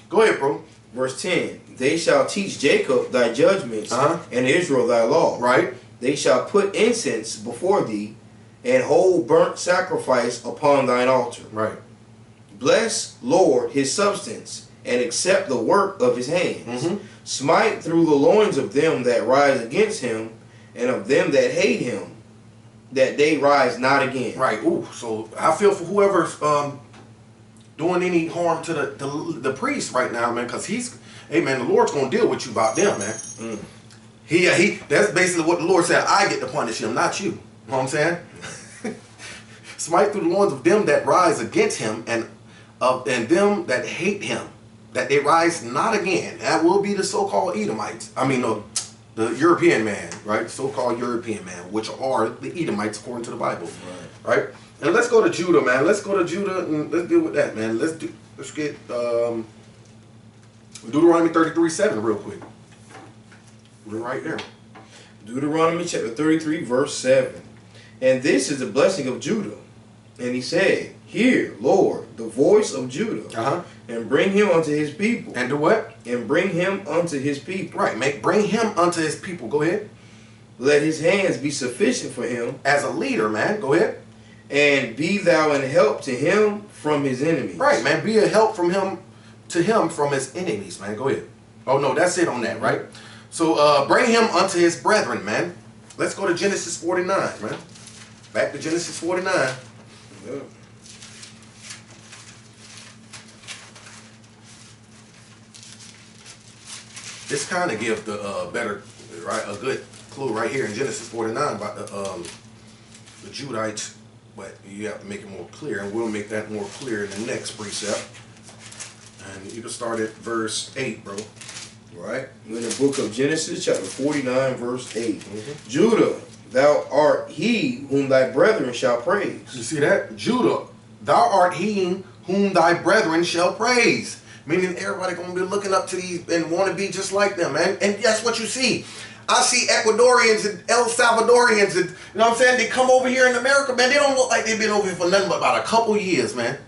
Go ahead, bro. Verse 10, they shall teach Jacob thy judgments and Israel thy law. Right. they shall put incense before thee, and hold burnt sacrifice upon thine altar. Right. Bless, Lord, his substance, and accept the work of his hands. Smite through the loins of them that rise against him, and of them that hate him, that they rise not again. Right. Ooh. So I feel for whoever's doing any harm to the priest right now, man, because hey, man, the Lord's gonna deal with you about them, man. He. That's basically what the Lord said. I get to punish him, not you. You know what I'm saying? Smite through the loins of them that rise against him, and them that hate him, that they rise not again. That will be the so-called Edomites. I mean, the European man, right? So-called European man, which are the Edomites according to the Bible, right? And let's go to Judah, man. Let's go to Judah and let's deal with that, man. Let's get Deuteronomy 33:7 real quick. We're right there. Deuteronomy chapter 33, verse 7. And this is the blessing of Judah. And he said, Hear, Lord, the voice of Judah, and bring him unto his people. And do what? And bring him unto his people. Right, bring him unto his people. Go ahead. Let his hands be sufficient for him. As a leader, man. Go ahead. And be thou an help to him from his enemies. Right, man. Be a help from him to him from his enemies, man. Go ahead. Oh, no, that's it on that, right? So, bring him unto his brethren, man. Let's go to Genesis 49, man. Back to Genesis 49. Yeah. This kind of gives the a good clue right here in Genesis 49 about the Judites, but you have to make it more clear, and we'll make that more clear in the next precept. And you can start at verse 8, bro. Right. We're in the book of Genesis, chapter 49, verse 8. Judah, thou art he whom thy brethren shall praise. You see that? Judah, thou art he whom thy brethren shall praise. Meaning everybody gonna be looking up to these and want to be just like them, man. And that's what you see. I see Ecuadorians and El Salvadorians, and you know what I'm saying? They come over here in America, man. They don't look like they've been over here for nothing but about a couple years, man.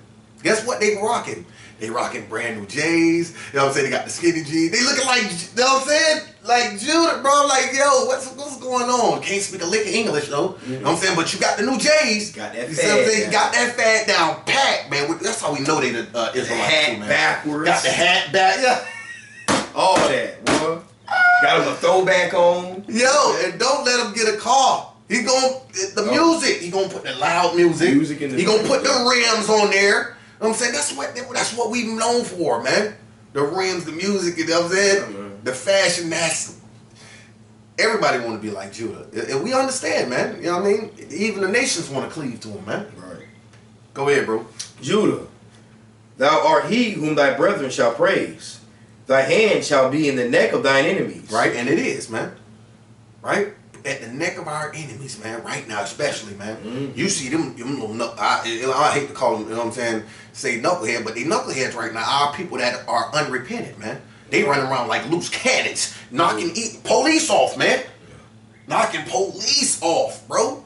Guess what they rocking? They rocking brand new J's. You know what I'm saying? They got the skinny jeans. They looking like, you know what I'm saying? Like Judah, bro. Like, yo, what's going on? Can't speak a lick of English, though. You know what I'm saying? But you got the new J's. Got that you fad. See what I'm saying? You got that fad down pat, man. That's how we know they the Israelites, hat too, man. backwards. Got the hat back. Yeah. All that, boy. Got him a throwback on. Yo, and don't let him get a car. He gonna music. He gonna put the loud music. He gonna put the rims on there. You know what I'm saying? That's what we've known for, man. The rims, the music, you know what I'm saying? The fashion, everybody want to be like Judah. And we understand, man. You know what I mean? Even the nations want to cleave to him, man. Right. Go ahead, bro. Judah, thou art he whom thy brethren shall praise. Thy hand shall be in the neck of thine enemies. Right, and it is, man. Right? At the neck of our enemies, man, right now especially, man. You see them little, I hate to call them, you know what I'm saying, say knucklehead, but they knuckleheads right now are people that are unrepentant, man. They run around like loose cannons, knocking police off, man. Knocking police off, bro.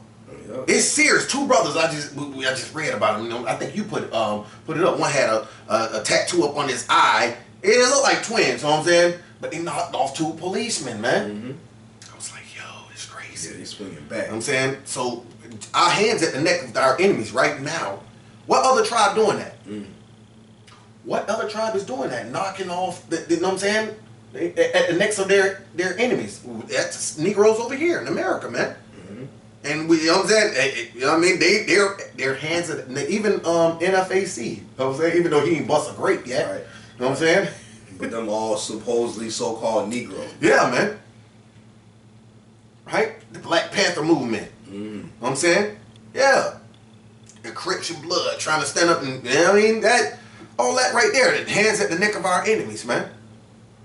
It's serious. Two brothers I just read about them. You know, I think you put it up. One had a tattoo up on his eye. It looked like twins, you know what I'm saying? But they knocked off two policemen, man. I was like, yo, it's crazy. Yeah, they swinging back. You know what I'm saying? So our hands at the neck of our enemies right now. What other tribe doing that? What other tribe is doing that? Knocking off, you know what I'm saying? At the necks of their enemies. That's Negroes over here in America, man. And we, you know what I'm saying? You know what I mean? Their hands, even NFAC. You know what I'm saying? Even though he ain't bust a grape yet. Right. You know what I'm saying? But them all supposedly so-called Negroes. Yeah, man. Right? The Black Panther movement. You know what I'm saying? Yeah. The Crips and blood trying to stand up and, you know what I mean? All that right there. The hands at the neck of our enemies, man.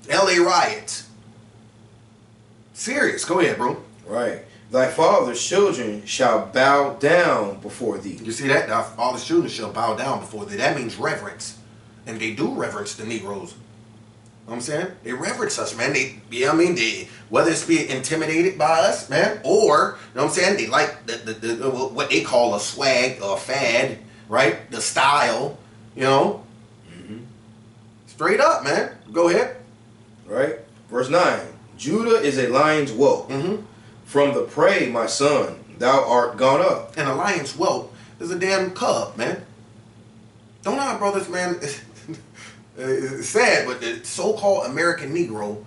LA riots. Serious. Go ahead, bro. Right. Thy father's children shall bow down before thee. You see that? Thy father's children shall bow down before thee. That means reverence. And they do reverence the Negroes. You know what I'm saying? They reverence us, man. Whether it's being intimidated by us, man, or, you know what I'm saying, they like what they call a swag or a fad, right? The style, you know? Straight up, man. Go ahead. Right? Verse 9. Judah is a lion's whelp. From the prey, my son, thou art gone up. And a lion's whelp is a damn cub, man. Don't our brothers, man, it's sad, but the so-called American Negro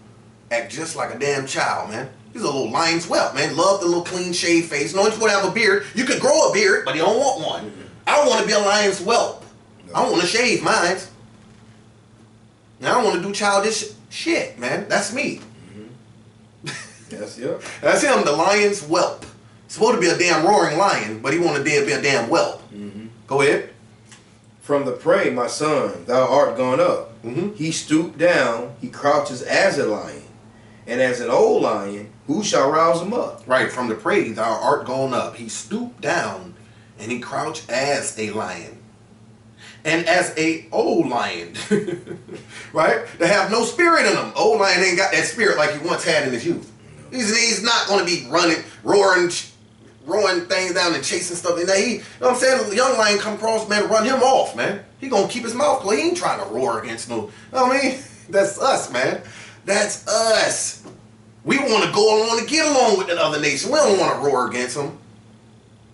act just like a damn child, man. He's a little lion's whelp, man. Love the little clean shaved face. No one's going to have a beard. You could grow a beard, but you don't want one. I don't want to be a lion's whelp. No. I want to shave mine. I don't want to do childish shit, man. That's me. That's yeah. That's him, the lion's whelp. Supposed to be a damn roaring lion, but he want to be a damn whelp. Go ahead. From the prey, my son, thou art gone up. He stooped down, he crouches as a lion. And as an old lion, who shall rouse him up? Right, from the prey, thou art gone up. He stooped down, and he crouched as a lion. And as a old lion, right? They have no spirit in him. Old lion ain't got that spirit like he once had in his youth. He's not going to be running, roaring things down and chasing stuff. And he, you know what I'm saying? The young lion come across, man, run him off, man. He going to keep his mouth closed. He ain't trying to roar against no, you know what I mean? That's us, man. That's us. We want to go along and get along with the other nation. We don't want to roar against them.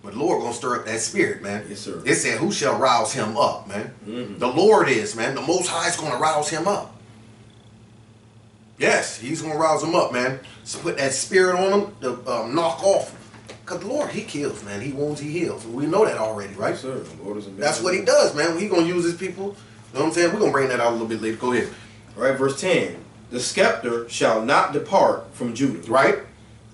But the Lord going to stir up that spirit, man. Yes, sir. It said, who shall rouse him up, man? The Lord is, man. The Most High is going to rouse him up. Yes, he's going to rouse him up, man. So put that spirit on him to knock off. Because the Lord, he kills, man. He wounds, he heals. We know that already, right? Yes, sir. The Lord is That's what he does, man. He's going to use his people. You know what I'm saying? We're going to bring that out a little bit later. Go ahead. All right, verse 10. The scepter shall not depart from Judah. Right?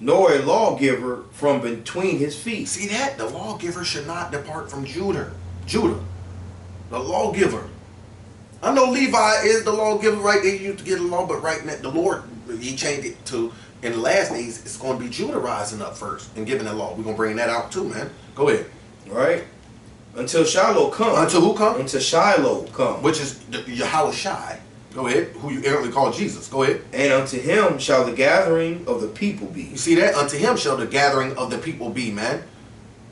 Nor a lawgiver from between his feet. See that? The lawgiver should not depart from Judah. Judah. The lawgiver. I know Levi is the lawgiver, right? They used to get a law, but right now, the Lord, he changed it to, in the last days, it's going to be Judah rising up first and giving the law. We're going to bring that out too, man. Go ahead. All right. Until Shiloh come. Until who come? Until Shiloh come. Which is Yahweh Shai. Go ahead. Who you errantly call Jesus. Go ahead. And unto him shall the gathering of the people be. You see that? Unto him shall the gathering of the people be, man.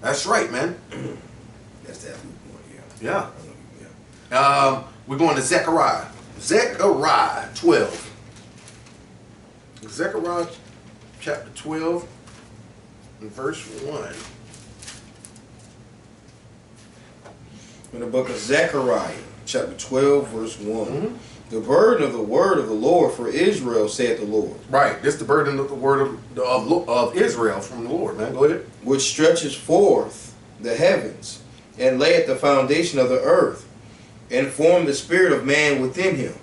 That's right, man. That's that one, yeah. Yeah. We're going to Zechariah. Zechariah 12. Zechariah chapter 12 and verse 1. In the book of Zechariah, chapter 12, verse 1. The burden of the word of the Lord for Israel, saith the Lord. Right. This is the burden of the word of Israel from the Lord, man. Go ahead. Which stretches forth the heavens, and layeth the foundation of the earth, and formed the spirit of man within him.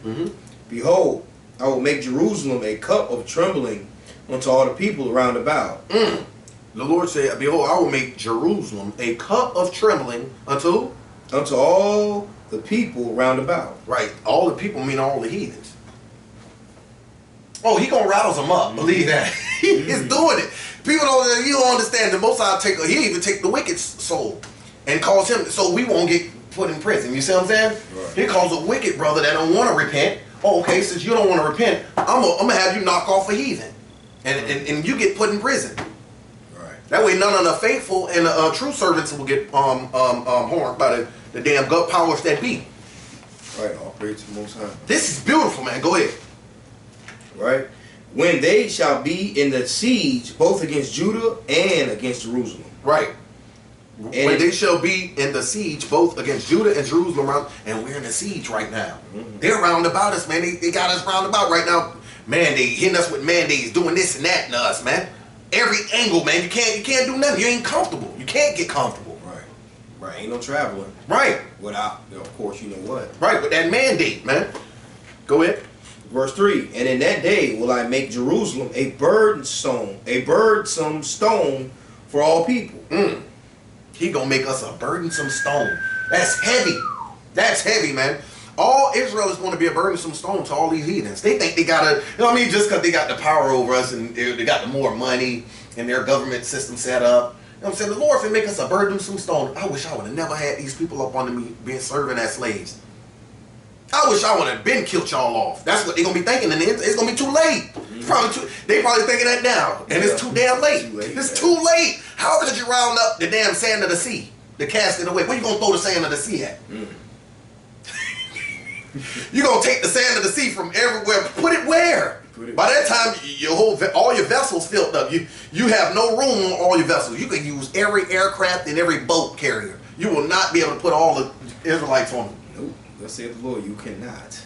Behold, I will make Jerusalem a cup of trembling unto all the people round about. The Lord said, behold, I will make Jerusalem a cup of trembling unto all the people round about. Right. All the people mean all the heathens. Oh, he gonna rouse them up. Believe that. He's doing it. People don't. You don't understand. The Most High he even take the wicked soul and cause him so we won't get put in prison. You see what I'm saying? Right. He calls a wicked brother that don't want to repent. Oh, okay. Since you don't want to repent, I'm gonna have you knock off a heathen, and you get put in prison. Right. That way, none of the faithful and true servants will get harmed by the damn gut powers that be. Right. All praise to the Most High. This is beautiful, man. Go ahead. Right. When they shall be in the siege, both against Judah and against Jerusalem. Right. And when they shall be in the siege, both against Judah and Jerusalem, and we're in the siege right now. They're round about us, man. They got us round about right now. Man, they hitting us with mandates, doing this and that to us, man. Every angle, man. You can't do nothing. You ain't comfortable. You can't get comfortable. Right. Right. Ain't no traveling. Right. Without, of course, you know what. Right. With that mandate, man. Go ahead. Verse 3, and in that day will I make Jerusalem a burdensome stone for all people. He gonna make us a burdensome stone. That's heavy. That's heavy, man. All Israel is going to be a burdensome stone to all these heathens. They think they gotta, you know what I mean, just because they got the power over us and they got the more money and their government system set up. You know what I'm saying? The Lord can make us a burdensome stone. I wish I would have never had these people up under me being serving as slaves. I wish I would have been killed y'all off. That's what they're going to be thinking, and it's going to be too late. They probably thinking that now, and it's too damn late. It's too late. How could you round up the damn sand of the sea to cast it away? Where you going to throw the sand of the sea at? You're going to take the sand of the sea from everywhere. Put it where? By that time, all your vessels filled up. You have no room on all your vessels. You can use every aircraft and every boat carrier. You will not be able to put all the Israelites on them. Nope. Thus saith the Lord, you cannot.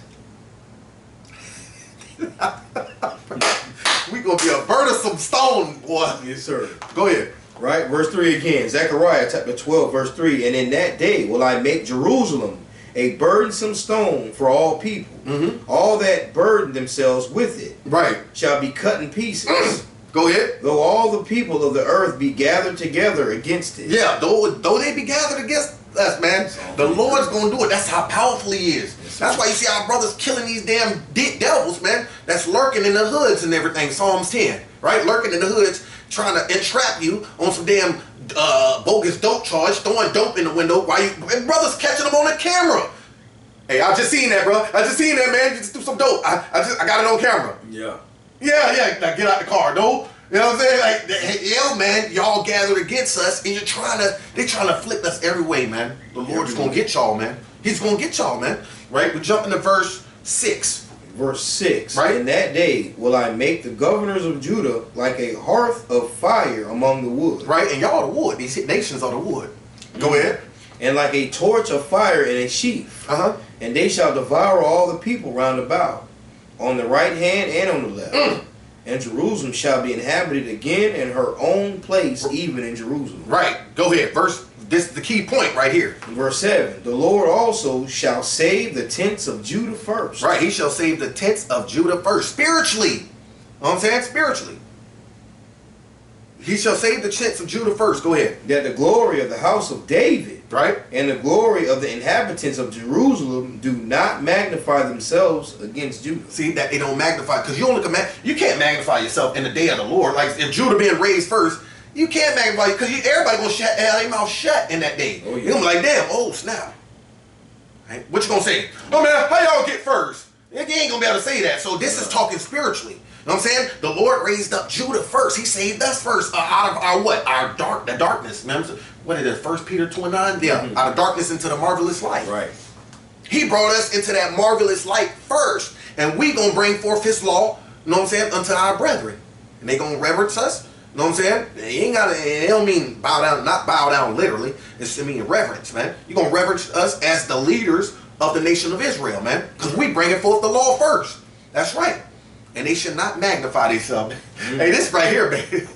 We gonna be a burdensome stone, boy. Yes, sir. Go ahead. Right, verse 3 again. Zechariah chapter 12, verse 3. And in that day will I make Jerusalem a burdensome stone for all people. All that burden themselves with it shall be cut in pieces. Go ahead. Though all the people of the earth be gathered together against it. Yeah, though they be gathered against us, man, the Lord's gonna do it. That's how powerful He is. That's why you see our brothers killing these damn devils, man. That's lurking in the hoods and everything. Psalms 10, right? Lurking in the hoods, trying to entrap you on some damn bogus dope charge, throwing dope in the window while and brothers catching them on the camera. Hey, I just seen that, bro. I just seen that, man. You just do some dope. I got it on camera. Yeah. Yeah. Now get out the car, no. You know what I'm saying? Like, yeah, man, y'all gathered against us, and they're trying to flip us every way, man. The Lord's gonna get y'all, man. He's gonna get y'all, man. Right? We jump into verse 6. Verse 6. Right? In that day will I make the governors of Judah like a hearth of fire among the wood. Right? And y'all the wood. These nations are the wood. Go ahead. And like a torch of fire in a sheaf. And they shall devour all the people round about, on the right hand and on the left. And Jerusalem shall be inhabited again in her own place, even in Jerusalem. Right. Go ahead. This is the key point right here. Verse 7. The Lord also shall save the tents of Judah first. Right. He shall save the tents of Judah first. Spiritually. You know what I'm saying? Spiritually. He shall save the tents of Judah first. Go ahead. That the glory of the house of David, right, and the glory of the inhabitants of Jerusalem do not magnify themselves against Judah. See, that they don't magnify, because you can't magnify yourself in the day of the Lord. Like if Judah being raised first, you can't magnify, because everybody gonna have their mouth shut in that day. Oh, yeah. You're gonna be like, damn, oh snap. Right? What you gonna say? Oh man, how y'all get first? You ain't gonna be able to say that. So this is talking spiritually. You know what I'm saying? The Lord raised up Judah first. He saved us first out of our what? The darkness. Remember? What is it? 1 Peter 2:9? Yeah. Out of darkness into the marvelous light. Right. He brought us into that marvelous light first. And we going to bring forth His law, you know what I'm saying, unto our brethren. And they going to reverence us. You know what I'm saying? It don't mean bow down, not bow down literally. It's mean reverence, man. You're going to reverence us as the leaders of the nation of Israel, man. Because we bringing forth the law first. That's right. And they should not magnify themselves. Hey, this right here, baby.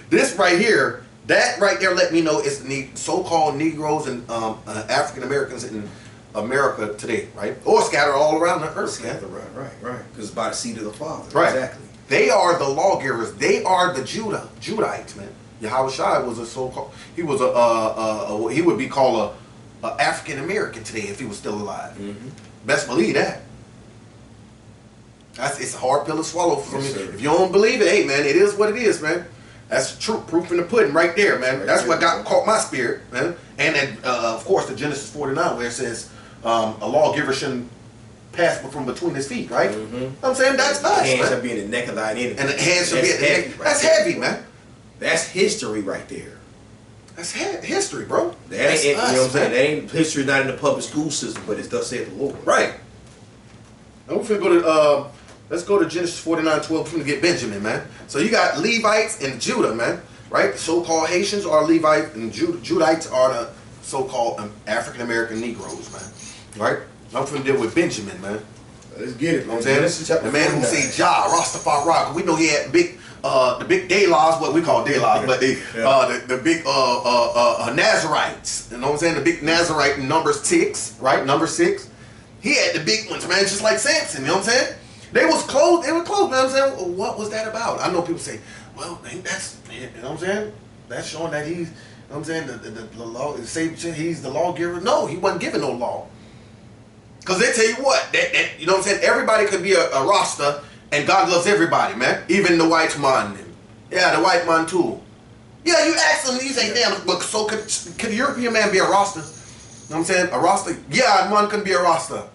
This right here, that right there let me know it's the so-called Negroes and African Americans in America today, right? Or scattered all around the earth. Scattered, right. Because it's by the seed of the Father. Right. Exactly. They are the lawgivers. They are the Judahites, man. Yahushua was a so-called, he was he would be called a African American today if he was still alive. Best believe that. It's a hard pill to swallow for me. If you don't believe it, hey man, it is what it is, man. That's the truth, proof in the pudding right there, man. Right. That's what caught my spirit, man. And then, of course, the Genesis 49 where it says a lawgiver shouldn't pass from between his feet, right? You know what I'm saying? That's us, The hand man. shall be in the neck of thine enemy. And the hand shall be in the neck. Right, that's heavy, man. That's history right there. That's history, bro. That's us, you know what I'm saying? That ain't history, not in the public school system, but it's thus saith the Lord. Right. And we're finna go to let's go to Genesis 49:12. We're finna get Benjamin, man. So you got Levites and Judah, man. Right? The so-called Haitians are Levites, and Judites are the so-called African American Negroes, man. Right? I'm finna deal with Benjamin, man. Let's get it, You know what I'm saying? The man who say Jah, Rastafari. We know he had the big day laws, what we call day laws, but the big Nazarites. You know what I'm saying? The big Nazarite in Numbers 6, right? Number 6. He had the big ones, man, just like Samson. You know what I'm saying? They were clothed, man. You know what I'm saying? Well, what was that about? I know people say, well, that's, you know what I'm saying? That's showing that he's, you know what I'm saying, the law, he's the lawgiver. No, he wasn't given no law. Because they tell you what, you know what I'm saying? Everybody could be a Rasta, and God loves everybody, man. Even the white man. Yeah, the white man too. Yeah, you ask them, you say, damn, but so could a European man be a Rasta? You know what I'm saying? A Rasta? Yeah, man can be a Rasta.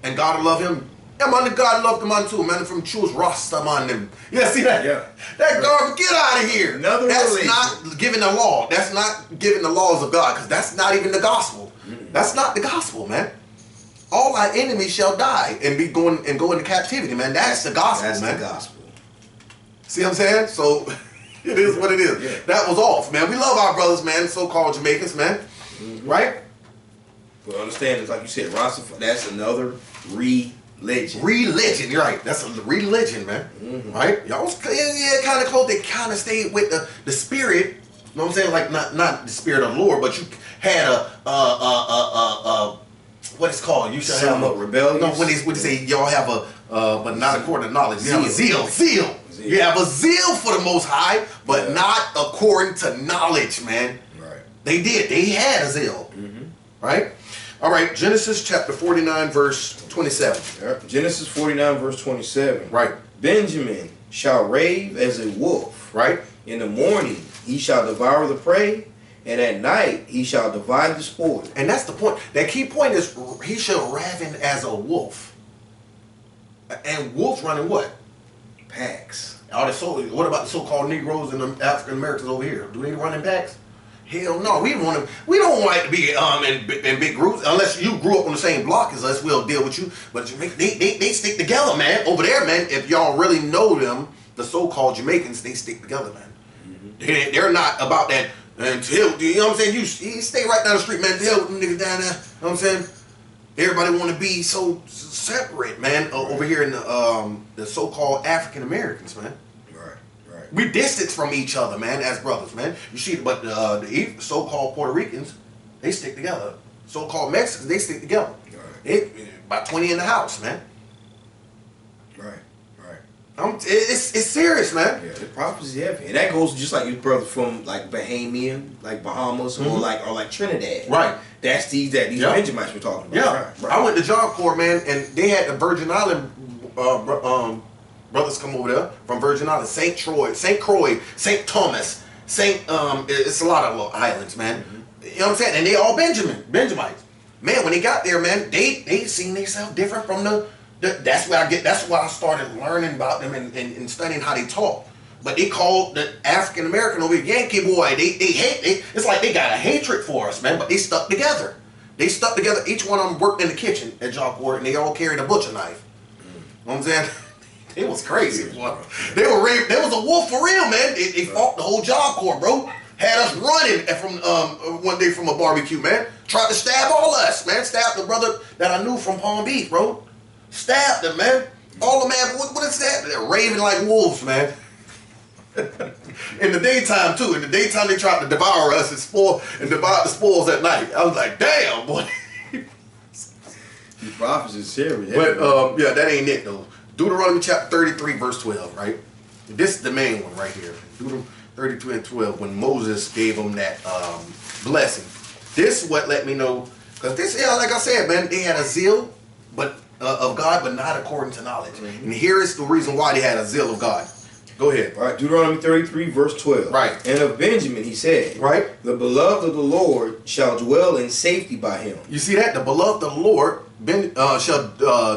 And God will love him. Yeah, man, God loved the man too, man. From choose Rasta, man. Yeah, see that? Yeah. That garbage, get out of here. That's not giving the law. That's not giving the laws of God, because that's not even the gospel. That's not the gospel, man. All our enemies shall die and go into captivity, man. That's the gospel, man. That's the gospel. See what I'm saying? So it is what it is. Yeah. That was off, man. We love our brothers, man, so-called Jamaicans, man. Right? But understand, it's like you said, Rastafari, that's another religion. Religion, you're right. That's a religion, man. Right? Y'all was kind of close. They kind of stayed with the spirit. You know what I'm saying? Like not the spirit of the Lord, but you had what it's called. You should have a rebellion. No, when they say y'all have but not according to knowledge. You have a zeal. You have a zeal for the Most High, but not according to knowledge, man. Right. They did. They had a zeal. Right? All right. Genesis chapter 49, verse 27. Right. Genesis 49, verse 27. Right. Benjamin shall rave as a wolf. Right. In the morning he shall devour the prey, and at night he shall divide the spoil. And that's the point. That key point is he shall raven as a wolf. And wolves running what? Packs. What about the so-called Negroes and the African Americans over here? Do they run in packs? Hell no. We don't want to be in big groups unless you grew up on the same block as us. We'll deal with you. But they stick together, man. Over there, man. If y'all really know them, the so-called Jamaicans, they stick together, man. They're not about that. Until, you know what I'm saying? You stay right down the street, man. The hell with them niggas down there. You know what I'm saying? Everybody want to be so separate, man. Over here in the so-called African Americans, man. Right. We distance from each other, man, as brothers, man. You see, but the so-called Puerto Ricans, they stick together. So-called Mexicans, they stick together. Right. About 20 in the house, man. Right. It's serious, man. Yeah, the prophecy heavy, and that goes just like your brother from like Bahamian, like Bahamas, or like Trinidad. Right. That's these Benjamites we're talking about. Yeah. Right. I went to Job Corps, man, and they had the Virgin Island brothers come over there from Virgin Island, St. Croix, St. Thomas, it's a lot of little islands, man. You know what I'm saying? And they all Benjamites. Man, when they got there, man, they seen themselves different from that's why I started learning about them and studying how they talk. But they called the African American over here Yankee boy. It's like they got a hatred for us, man. But they stuck together. Each one of them worked in the kitchen at Job Corps, and they all carried a butcher knife. You know what I'm saying? It was crazy. They were raped. There was a wolf for real, man. They fought the whole Job Corps, bro. Had us running from one day from a barbecue, man. Tried to stab all us, man. Stabbed the brother that I knew from Palm Beach, bro. Stabbed them, man. All the man, what is that? They're raving like wolves, man. In the daytime too. In the daytime they tried to devour us and divide the spoils at night. I was like, damn, boy. These prophecies is serious. But yeah, that ain't it though. Deuteronomy chapter 33, verse 12, right? This is the main one right here. Deuteronomy 32 and 12, when Moses gave them that blessing. This is what let me know, because this, like I said, man, they had a zeal, but of God, but not according to knowledge. And here is the reason why they had a zeal of God. Go ahead. All right, Deuteronomy 33, verse 12. Right. And of Benjamin he said, right, the beloved of the Lord shall dwell in safety by him. You see that? The beloved of the Lord shall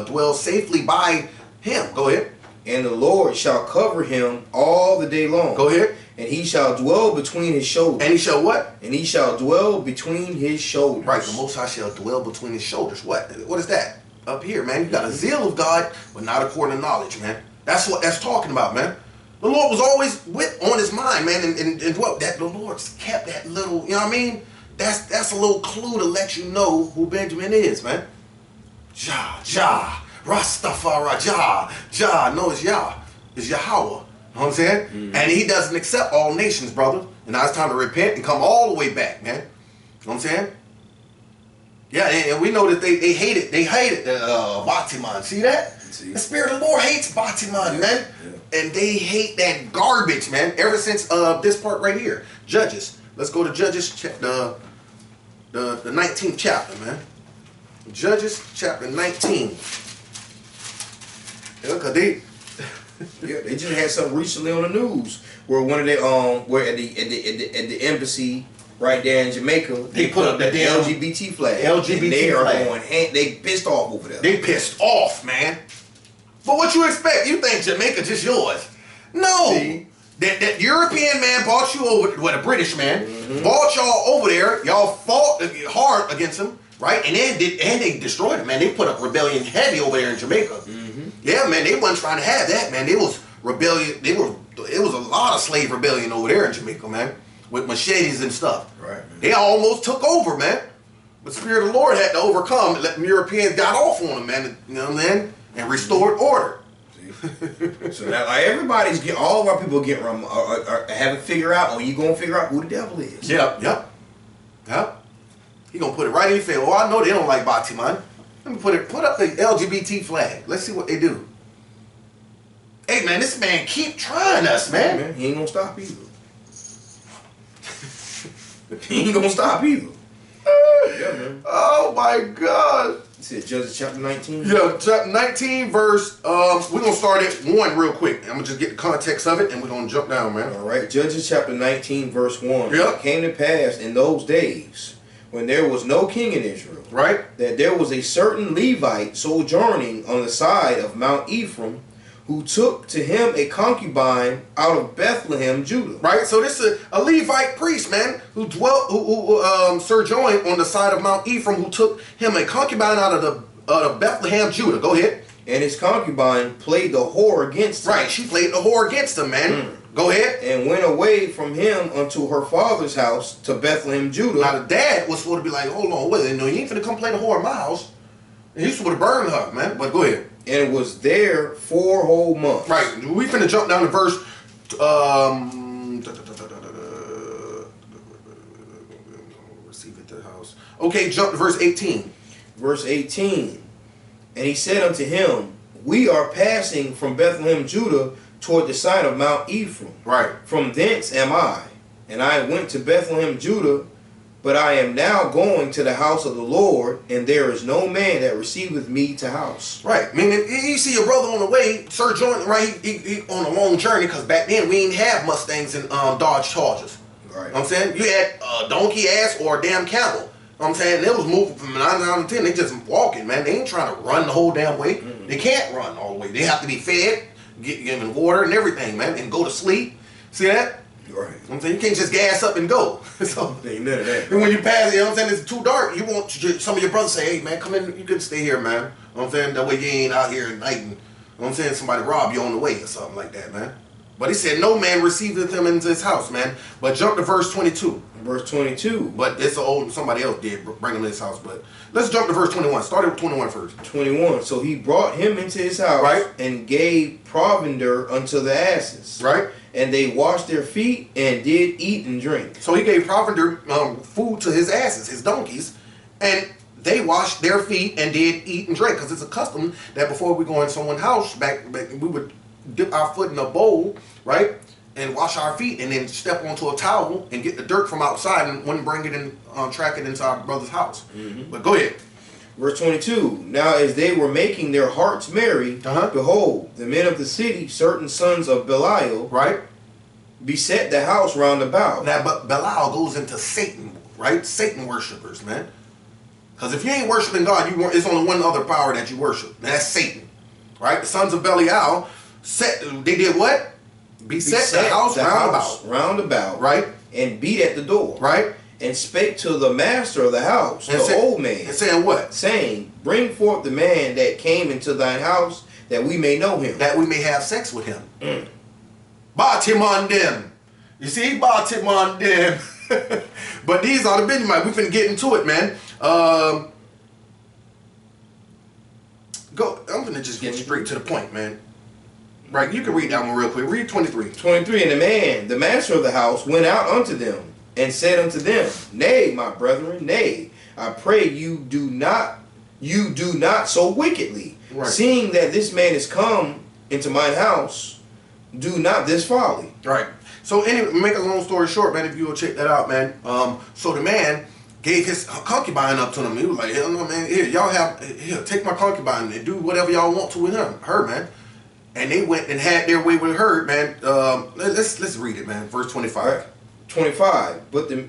dwell safely by him. Go ahead. And the Lord shall cover him all the day long. Go ahead. And he shall dwell between his shoulders. And he shall what? And he shall dwell between his shoulders. Right, the Most High shall dwell between his shoulders. What is that? Up here, man. You got a zeal of God, but not according to knowledge, man. That's what that's talking about, man. The Lord was always on his mind, man, and what that the Lord kept that little, you know what I mean? That's a little clue to let you know who Benjamin is, man. Jah, Rastafari, Jah. No, it's Yah. It's Yahweh. You know what I'm saying? And he doesn't accept all nations, brother. And now it's time to repent and come all the way back, man. You know what I'm saying? Yeah, and we know that they hated Batiman. See that? See? The Spirit of the Lord hates Batiman, man. Yeah. And they hate that garbage, man. Ever since this part right here. Judges. Let's go to Judges, the 19th chapter, man. Judges chapter 19. Yeah, cause they just had something recently on the news where one of their where at the embassy right there in Jamaica they put up the LGBT flag. LGBT and they flag. Are going they pissed off over there. They pissed off, man. But what you expect? You think Jamaica just yours? No. See? That European man bought you over, well, the British man bought y'all over there. Y'all fought hard against him, right? And they destroyed him, man. They put up rebellion heavy over there in Jamaica. Yeah, man. They wasn't trying to have that, man. They was rebellion. They were it was a lot of slave rebellion over there in Jamaica, man, with machetes and stuff. Right, man. They almost took over, man. But the Spirit of the Lord had to overcome and let the Europeans got off on them, man. You know what I'm saying? And restored order. So now, like, all of our people haven't figured out, or you gonna figure out who the devil is. Yep. He gonna put it right in your face. Oh, I know they don't like Batiman. Let me put up the LGBT flag. Let's see what they do. Hey, man, this man keep trying us, man. Yeah, man. He ain't gonna stop either. He ain't gonna stop either. Yeah, man. Oh my God. You said Judges chapter 19? Yeah, chapter 19, verse, we're gonna start at 1 real quick. I'm gonna just get the context of it and we're gonna jump down, man. All right, Judges chapter 19, verse 1. Yep. It came to pass in those days, when there was no king in Israel, Right? that there was a certain Levite sojourning on the side of Mount Ephraim, who took to him a concubine out of Bethlehem, Judah. Right? So this is a Levite priest, man, who sojourned on the side of Mount Ephraim, who took him a concubine out of Bethlehem, Judah. Go ahead. And his concubine played the whore against him. Right, she played the whore against him, man. Go ahead. And went away from him unto her father's house to Bethlehem, Judah. Now the dad was supposed to be like, hold on, wait, no, you ain't finna come play the whore in my house. And he's supposed to burn her, man. But go ahead. And was there 4 whole months. Right. We finna jump down to verse receive at the house. Okay, jump to verse 18. Verse 18. And he said unto him, we are passing from Bethlehem, Judah, toward the side of Mount Ephraim. Right. From thence am I. And I went to Bethlehem, Judah, but I am now going to the house of the Lord, and there is no man that receiveth me to house. Right. Meaning, you see your brother on the way, Sir Jordan, right? He on a long journey, because back then we didn't have Mustangs and Dodge Chargers. Right. You know what I'm saying? You had a donkey ass or a damn camel. You know what I'm saying? They was moving from 9 down to 10. They just walking, man. They ain't trying to run the whole damn way. They can't run all the way. They have to be fed, get given water and everything, man, and go to sleep. See that? Right. You know what I'm saying? You can't just gas up and go. So, Ain't none of that. and when you pass, you know what I'm saying, it's too dark. You want some of your brothers say, hey, man, come in, you can stay here, man. You know what I'm saying? That way you ain't out here at night and, you know what I'm saying, somebody rob you on the way or something like that, man. But he said, no man receiveth him into his house, man. But jump to verse 22. Verse 22. But it's somebody else did bring him in his house. But let's jump to verse 21. Start with 21 first. 21. So he brought him into his house, Right. and gave provender unto the asses. Right. And they washed their feet, and did eat and drink. So he gave provender food to his asses, his donkeys, and they washed their feet and did eat and drink. Because it's a custom that before we go in someone's house, back we would dip our foot in a bowl, right, and wash our feet, and then step onto a towel and get the dirt from outside, and wouldn't bring it in, track it into our brother's house. But go ahead. Verse 22. Now as they were making their hearts merry, behold, the men of the city, certain sons of Belial, Right. beset the house round about. Now, but Belial goes into Satan, right? Satan worshipers, man. Because if you ain't worshiping God, it's only one other power that you worship, and that's Satan, right? The sons of Belial, they did what? Beset the house round about, right? And beat at the door, right? And spake to the master of the house, and the old man, and saying what? Saying, bring forth the man that came into thine house, that we may know him, that we may have sex with him. Batiman them. You see, Batiman them. But these are the Benjamites. We finna get into it, man. I'm finna just get straight to the point, man. Right, you can read that one real quick. Read 23. 23. And the man, the master of the house, went out unto them, and said unto them, Nay, my brethren, nay, I pray you do not so wickedly. Right. Seeing that this man is come into mine house, do not this folly. Right. So anyway, make a long story short, man, if you will check that out, man. So the man gave his concubine up to them. He was like, hell no, man, here, take my concubine and do whatever y'all want to with her, man. And they went and had their way with her, man. Let's read it, man. Verse 25. Right. 25. But the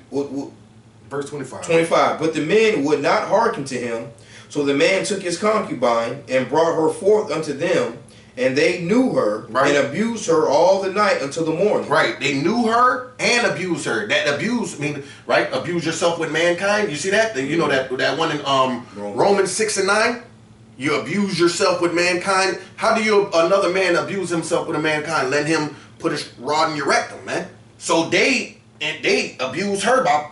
verse 25. 25. But the men would not hearken to him. So the man took his concubine and brought her forth unto them, and they knew her, right, and abused her all the night until the morning. Right. They knew her and abused her. That abuse, I mean, right? Abuse yourself with mankind. You see that? You know that one in Romans 6 and 9. You abuse yourself with mankind. How do another man abuse himself with a mankind? Let him put his rod in your rectum, man. So they abused her by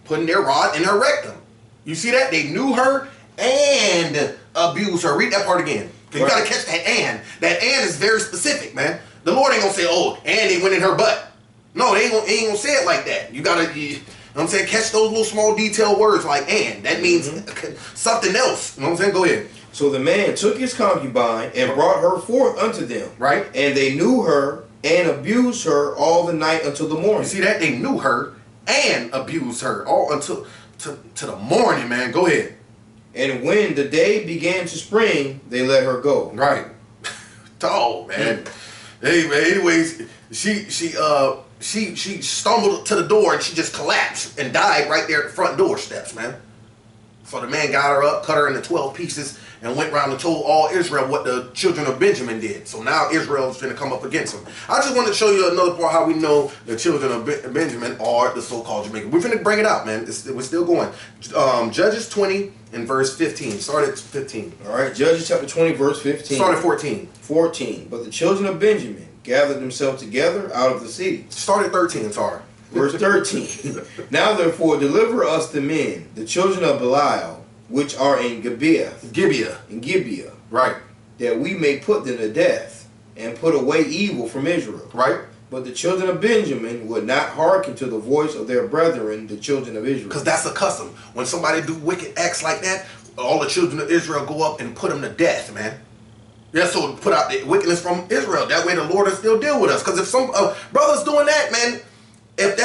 putting their rod in her rectum. You see that? They knew her and abused her. Read that part again. Because you got to catch that and. That and is very specific, man. The Lord ain't going to say, oh, and they went in her butt. No, they ain't gonna say it like that. You gotta, you know what I'm saying? Catch those little small detailed words like and. That means something else. You know what I'm saying? Go ahead. So the man took his concubine and brought her forth unto them. Right. And they knew her and abused her all the night until the morning. You see that? They knew her and abused her all until to the morning, man. Go ahead. And when the day began to spring, they let her go. Right. Dog, man. Hey, man. Anyways, she stumbled to the door and she just collapsed and died right there at the front door steps, man. So the man got her up, cut her into 12 pieces, and went around and told all Israel what the children of Benjamin did. So now Israel's going to come up against them. I just wanted to show you another part how we know the children of Benjamin are the so-called Jamaicans. We're going to bring it out, man. We're still going. Judges 20 and verse 15. Start at 15. All right, Judges chapter 20, verse 15. Start at 14. 14. But the children of Benjamin gathered themselves together out of the city. Start at 13, sorry. Verse 13. Now therefore deliver us the men, the children of Belial, which are in Gibeah. Gibeah. Right. That we may put them to death, and put away evil from Israel. Right. But the children of Benjamin would not hearken to the voice of their brethren, the children of Israel. Because that's a custom. When somebody do wicked acts like that, all the children of Israel go up and put them to death, man. Yeah, so put out the wickedness from Israel. That way the Lord will still deal with us. Because if some brothers doing that, man, if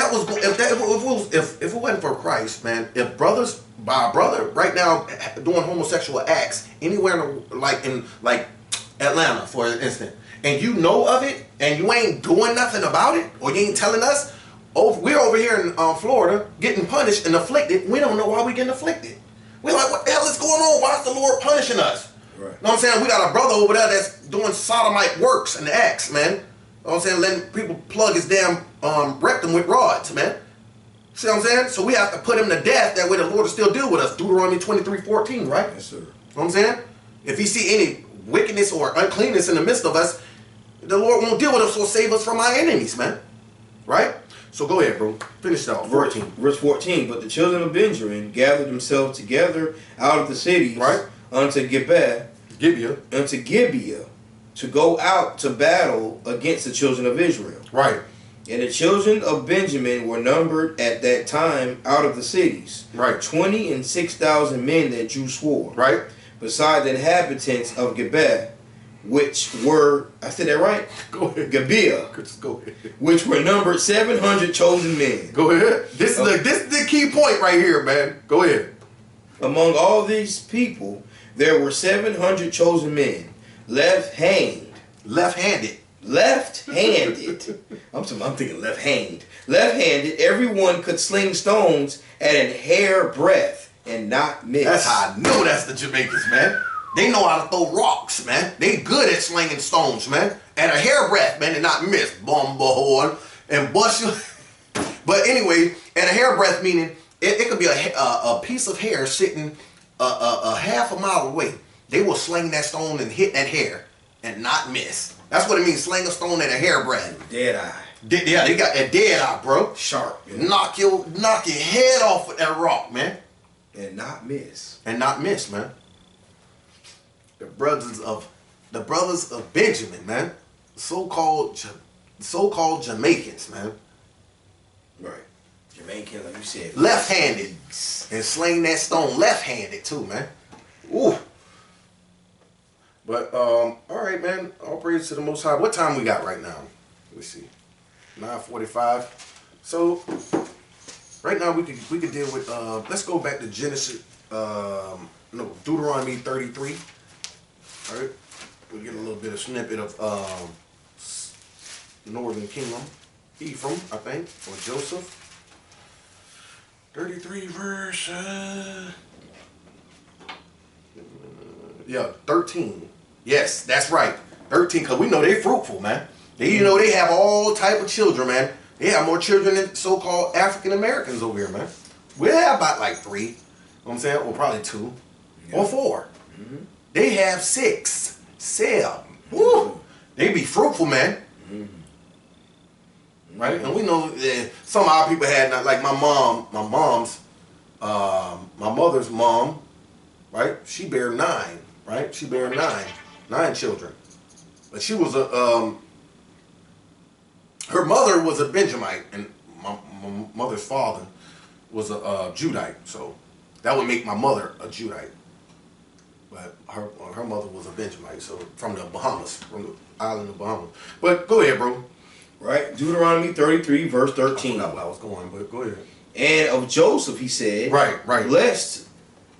it wasn't for Christ, man, if brothers by a brother right now doing homosexual acts anywhere in like Atlanta, for instance, and you know of it and you ain't doing nothing about it, or you ain't telling us, oh, we're over here in Florida getting punished and afflicted. We don't know why we're getting afflicted. We're like, what the hell is going on? Why is the Lord punishing us? Right. You know what I'm saying? We got a brother over there that's doing sodomite works and acts, man. You know what I'm saying? Letting people plug his damn rectum with rods, man. See what I'm saying? So we have to put him to death. That way the Lord will still deal with us. Deuteronomy 23:14, right? Yes, sir. You know what I'm saying? If he see any wickedness or uncleanness in the midst of us, the Lord won't deal with us, so save us from our enemies, man. Right? So go ahead, bro. Finish it off. 14. Verse 14. But the children of Benjamin gathered themselves together out of the cities, right, unto Gibeah, to go out to battle against the children of Israel. Right. And the children of Benjamin were numbered at that time out of the cities. Right. 26,000 men that you swore. Right. Beside the inhabitants of Gibeah, which were, I said that right? Go ahead. Gibeah. Go ahead. Which were numbered 700 chosen men. Go ahead. This is the key point right here, man. Go ahead. Among all these people, there were 700 chosen men, left-handed. I'm thinking left-handed. Left-handed, everyone could sling stones at an hair breadth and not miss. That's how I know that's the Jamaicans, man. They know how to throw rocks, man. They good at slinging stones, man. At a hair breadth, man, and not miss. Bumbahorn and bust you. But anyway, at a hair breadth meaning it could be a piece of hair sitting a half a mile away. They will sling that stone and hit that hair and not miss. That's what it means, sling a stone at a hair breadth. Dead eye. Yeah, they got that dead eye, bro. Sharp. Yeah. Knock your head off with that rock, man. And not miss. Man. The brothers of Benjamin, man. So-called Jamaicans, man. Right. Jamaicans, like you said. Left-handed. And sling that stone left-handed too, man. Ooh. But all right, man. All praise to the Most High. What time we got right now? Let me see. 9:45. So right now we could deal with. Let's go back to Genesis. Deuteronomy 33. All right. We'll get a little bit of snippet of Northern Kingdom, Ephraim, I think, or Joseph. 33 verse. 13. Yes, that's right. 13, because we know they fruitful, man. They have all type of children, man. They have more children than so-called African Americans over here, man. We'll have about like 3. You know what I'm saying? Or probably 2. Yeah. Or 4. Mm-hmm. They have 6, 7. Woo! They be fruitful, man. Mm-hmm. right? And we know some of our people had not, like my mother's mom, right? She bare 9, right? She bare 9 children, but she was her mother was a Benjamite, and my mother's father was a Judite, so that would make my mother a Judite. But her mother was a Benjamite, so from the Bahamas, from the island of Bahamas. But go ahead, bro. Right? Deuteronomy 33, verse 13. I forgot where I was going, but go ahead. And of Joseph he said, Right. Blessed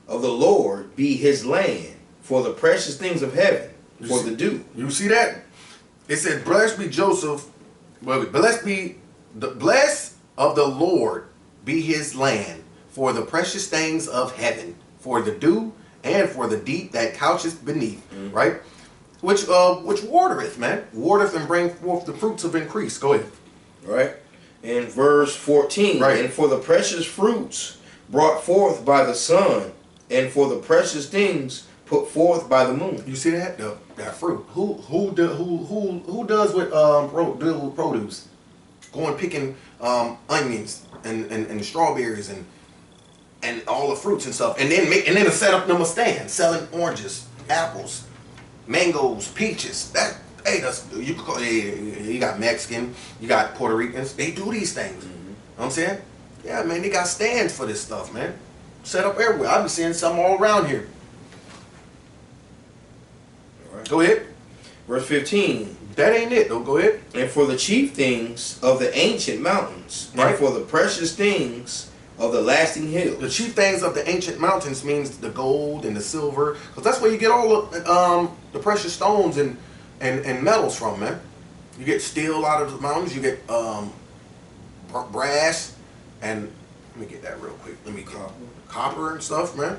of the Lord be his land, for the precious things of heaven, for the dew. You see that? It said, blessed be Joseph, blessed of the Lord be his land, for the precious things of heaven, for the dew, and for the deep that coucheth beneath, right? Which watereth, man. Watereth and bring forth the fruits of increase. Go ahead. Right? In verse 14, right. And for the precious fruits brought forth by the sun, and for the precious things put forth by the moon. You see that? That fruit. Who does with produce? Going picking onions and strawberries and all the fruits and stuff, and then set up them a stand selling oranges, apples, mangoes, peaches. That you got Mexican, you got Puerto Ricans. They do these things. You know what I'm saying? Yeah, man, they got stands for this stuff, man. Set up everywhere. I've been seeing some all around here. All right. Go ahead. Verse 15. That ain't it though. Go ahead. And for the chief things of the ancient mountains, right. And for the precious things of the lasting hills. The chief things of the ancient mountains means the gold and the silver, because that's where you get all the precious stones and metals from, man. You get steel out of the mountains. You get brass, and let me get that real quick. Let me get copper and stuff, man.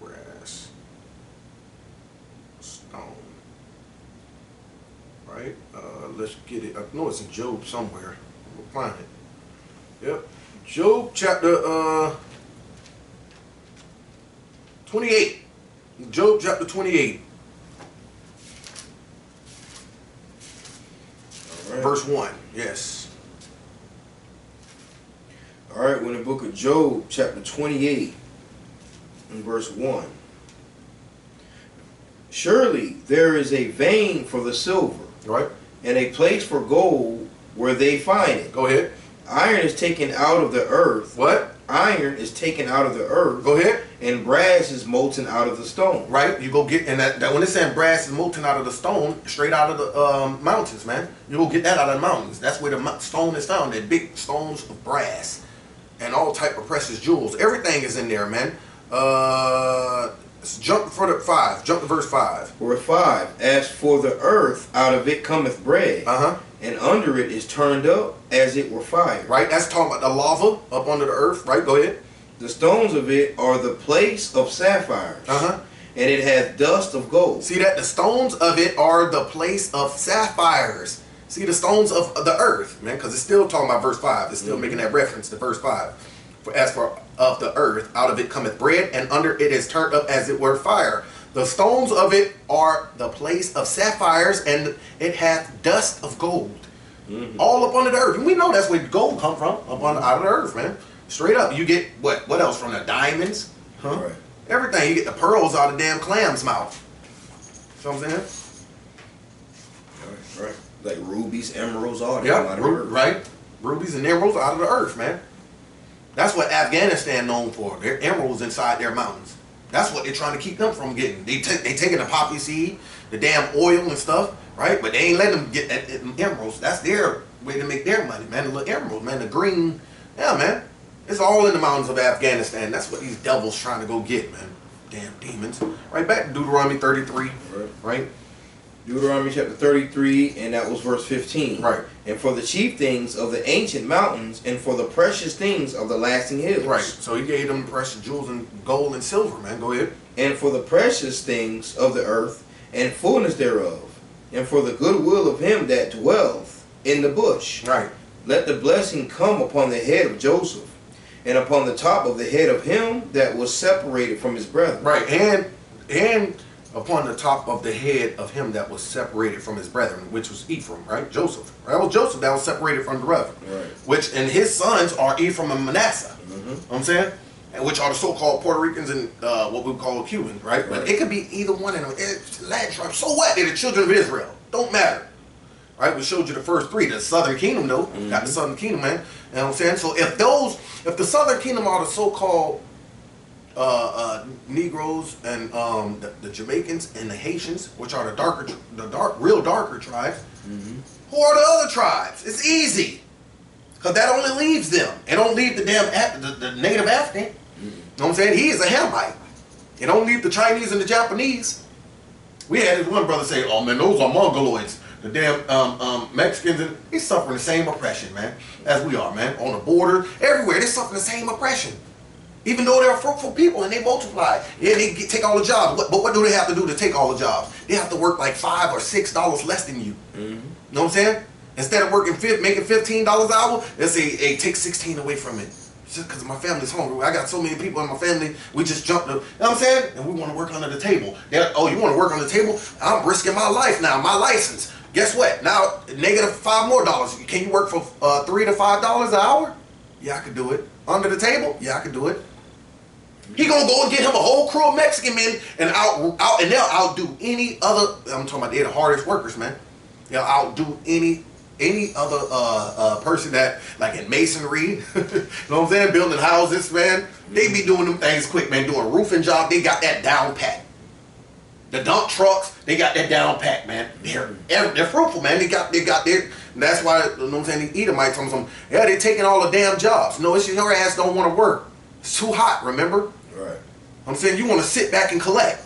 Brass, stone, right? Let's get it. I know it's in Job somewhere. We'll find it. Yep. Job chapter 28. Job chapter 28. Right. Verse 1. Yes. All right, we're in the book of Job chapter 28 and verse 1. Surely there is a vein for the silver, right, and a place for gold where they find it. Go ahead. Iron is taken out of the earth. What? Iron is taken out of the earth. Go ahead. And brass is molten out of the stone. Right. You go get, and that when it's saying brass is molten out of the stone, straight out of the mountains, man. You go get that out of the mountains. That's where the stone is found. They're big stones of brass and all type of precious jewels. Everything is in there, man. Jump for 5. Jump to verse 5. Verse 5. As for the earth, out of it cometh bread. Uh-huh. And under it is turned up as it were fire. Right, that's talking about the lava up under the earth, right? Go ahead. The stones of it are the place of sapphires. Uh-huh. And it hath dust of gold. See that? The stones of it are the place of sapphires. See, the stones of the earth, man, because it's still talking about verse 5. It's still making that reference to verse 5. As for of the earth, out of it cometh bread, and under it is turned up as it were fire. The stones of it are the place of sapphires, and it hath dust of gold. All up under the earth. And we know that's where gold come from, out of the earth, man. Straight up. You get, what else from the diamonds? Huh? Right. Everything. You get the pearls out of damn clam's mouth. You know what I'm saying? Right. Like rubies, emeralds, all that. Yeah, right. Rubies and emeralds out of the earth, man. That's what Afghanistan known for. Their emeralds inside their mountains. That's what they're trying to keep them from getting. They taking the poppy seed, the damn oil and stuff, right? But they ain't letting them get emeralds. That's their way to make their money, man. The little emeralds, man. The green, yeah, man. It's all in the mountains of Afghanistan. That's what these devils trying to go get, man. Damn demons. Right back to Deuteronomy 33, right? Deuteronomy chapter 33, and that was verse 15. Right. And for the chief things of the ancient mountains, and for the precious things of the lasting hills. Right. So he gave them precious jewels and gold and silver, man. Go ahead. And for the precious things of the earth, and fullness thereof, and for the goodwill of him that dwelleth in the bush. Right. Let the blessing come upon the head of Joseph, and upon the top of the head of him that was separated from his brethren. Right. And upon the top of the head of him that was separated from his brethren, which was Ephraim, right? Joseph. That was Joseph that was separated from the brethren. Right. Which, and his sons are Ephraim and Manasseh. You know what I'm saying? And which are the so-called Puerto Ricans and what we call Cubans, right? But it could be either one of them. It's land tribe. So what? They're the children of Israel. Don't matter. Right? We showed you the first three. The southern kingdom, though. Got the southern kingdom, man. You know what I'm saying? So if the southern kingdom are the so-called Negroes and the Jamaicans and the Haitians, which are real darker tribes, who are the other tribes? It's easy. Because that only leaves them. It don't leave the damn the native African. You know what I'm saying? He is a Hamite. It don't leave the Chinese and the Japanese. We had this one brother say, oh man, those are Mongoloids. The damn Mexicans, and he's suffering the same oppression, man, as we are, man. On the border, everywhere, they're suffering the same oppression. Even though they're fruitful people and they multiply. Yeah, they take all the jobs. But what do they have to do to take all the jobs? They have to work like $5 or $6 less than you. You know what I'm saying? Instead of making $15 an hour, let's say, hey, take 16 away from it. Just because my family's hungry. I got so many people in my family, we just jumped up. You know what I'm saying? And we want to work under the table. Oh, you want to work on the table? I'm risking my life now, my license. Guess what? Now, negative $5 more. Can you work for $3 to $5 an hour? Yeah, I could do it. Under the table? Yeah, I could do it. He gonna go and get him a whole crew of Mexican men and and they'll outdo any other. I'm talking about they're the hardest workers, man. They'll outdo any other person that, like in masonry, you know what I'm saying, building houses, man. They be doing them things quick, man. Doing a roofing job, they got that down pat. The dump trucks, they got that down pat, man. They're fruitful, man. They got their. And that's why, you know what I'm saying, the Edomites told them, yeah, they're taking all the damn jobs. No, it's your ass don't want to work. It's too hot, remember? Right. I'm saying you want to sit back and collect.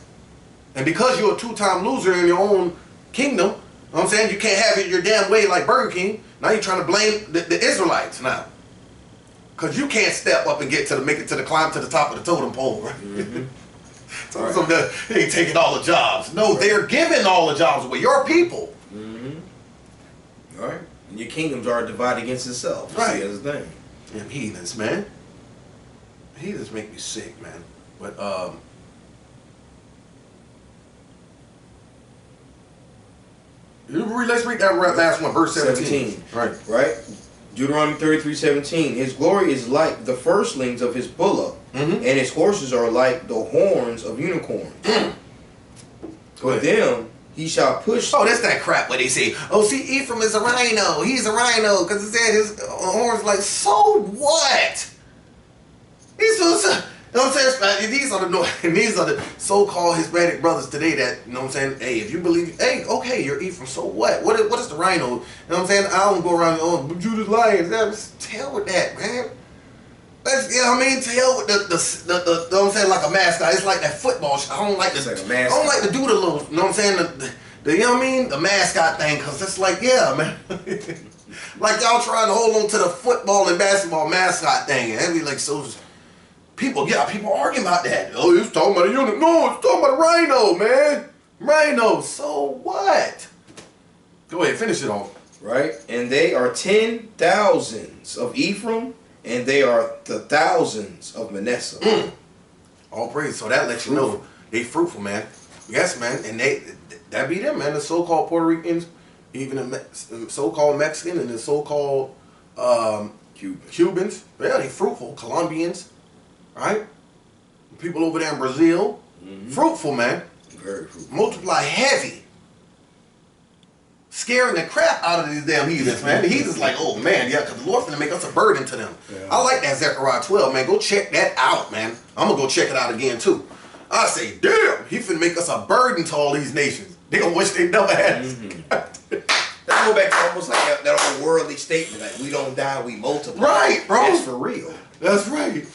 And because you're a two-time loser in your own kingdom, you know what I'm saying, you can't have it your damn way like Burger King. Now you're trying to blame the Israelites now. Because you can't step up and climb to the top of the totem pole, right? So they ain't taking all the jobs. No, they're giving all the jobs away. Your people. All right. And your kingdoms are divided against itself. Right. That's the thing. Them heathens, man. Heathens make me sick, man. But let's read that last one, verse 17. Right. Deuteronomy 33:17. His glory is like the firstlings of his bullock, and his horses are like the horns of unicorns. For them he shall push. Oh, that's that crap where they say, oh, see, Ephraim is a rhino. He's a rhino because it said his horns like, so what? He's so, you know what I'm saying? These are the so-called Hispanic brothers today that, you know what I'm saying, hey, if you believe, hey, okay, you're Ephraim, so what? What is the rhino? You know what I'm saying? I don't go around, oh, but you just lying. Just hell with that, man. You know what I mean? To hell with the you know what I'm saying, like a mascot. It's like that football shit. I don't like to do the little, you know what I'm saying, the you know what I mean? The mascot thing, because it's like, yeah, man. Like y'all trying to hold on to the football and basketball mascot thing. And be like, so people arguing about that. Oh, it's talking about a unit. No, it's talking about a rhino, man. Rhino. So what? Go ahead, finish it off. Right? And they are 10,000s of Ephraim, and they are the thousands of Manasseh. All praise. So that lets you know they fruitful, man. Yes, man. And that be them, man. The so-called Puerto Ricans, even the so-called Mexican and the so-called Cubans. Yeah, they fruitful. Colombians. Right? People over there in Brazil. Fruitful, man. Very fruitful. Multiply heavy. Scaring the crap out of these damn heathens, man. The heathens like, oh man, yeah, because the Lord's gonna make us a burden to them. Yeah. I like that Zechariah 12, man. Go check that out, man. I'm gonna go check it out again too. I say, damn, he finna make us a burden to all these nations. They gonna wish they never had us. Let's go back to almost like that old worldly statement, like we don't die, we multiply. Right, bro. That's for real. That's right.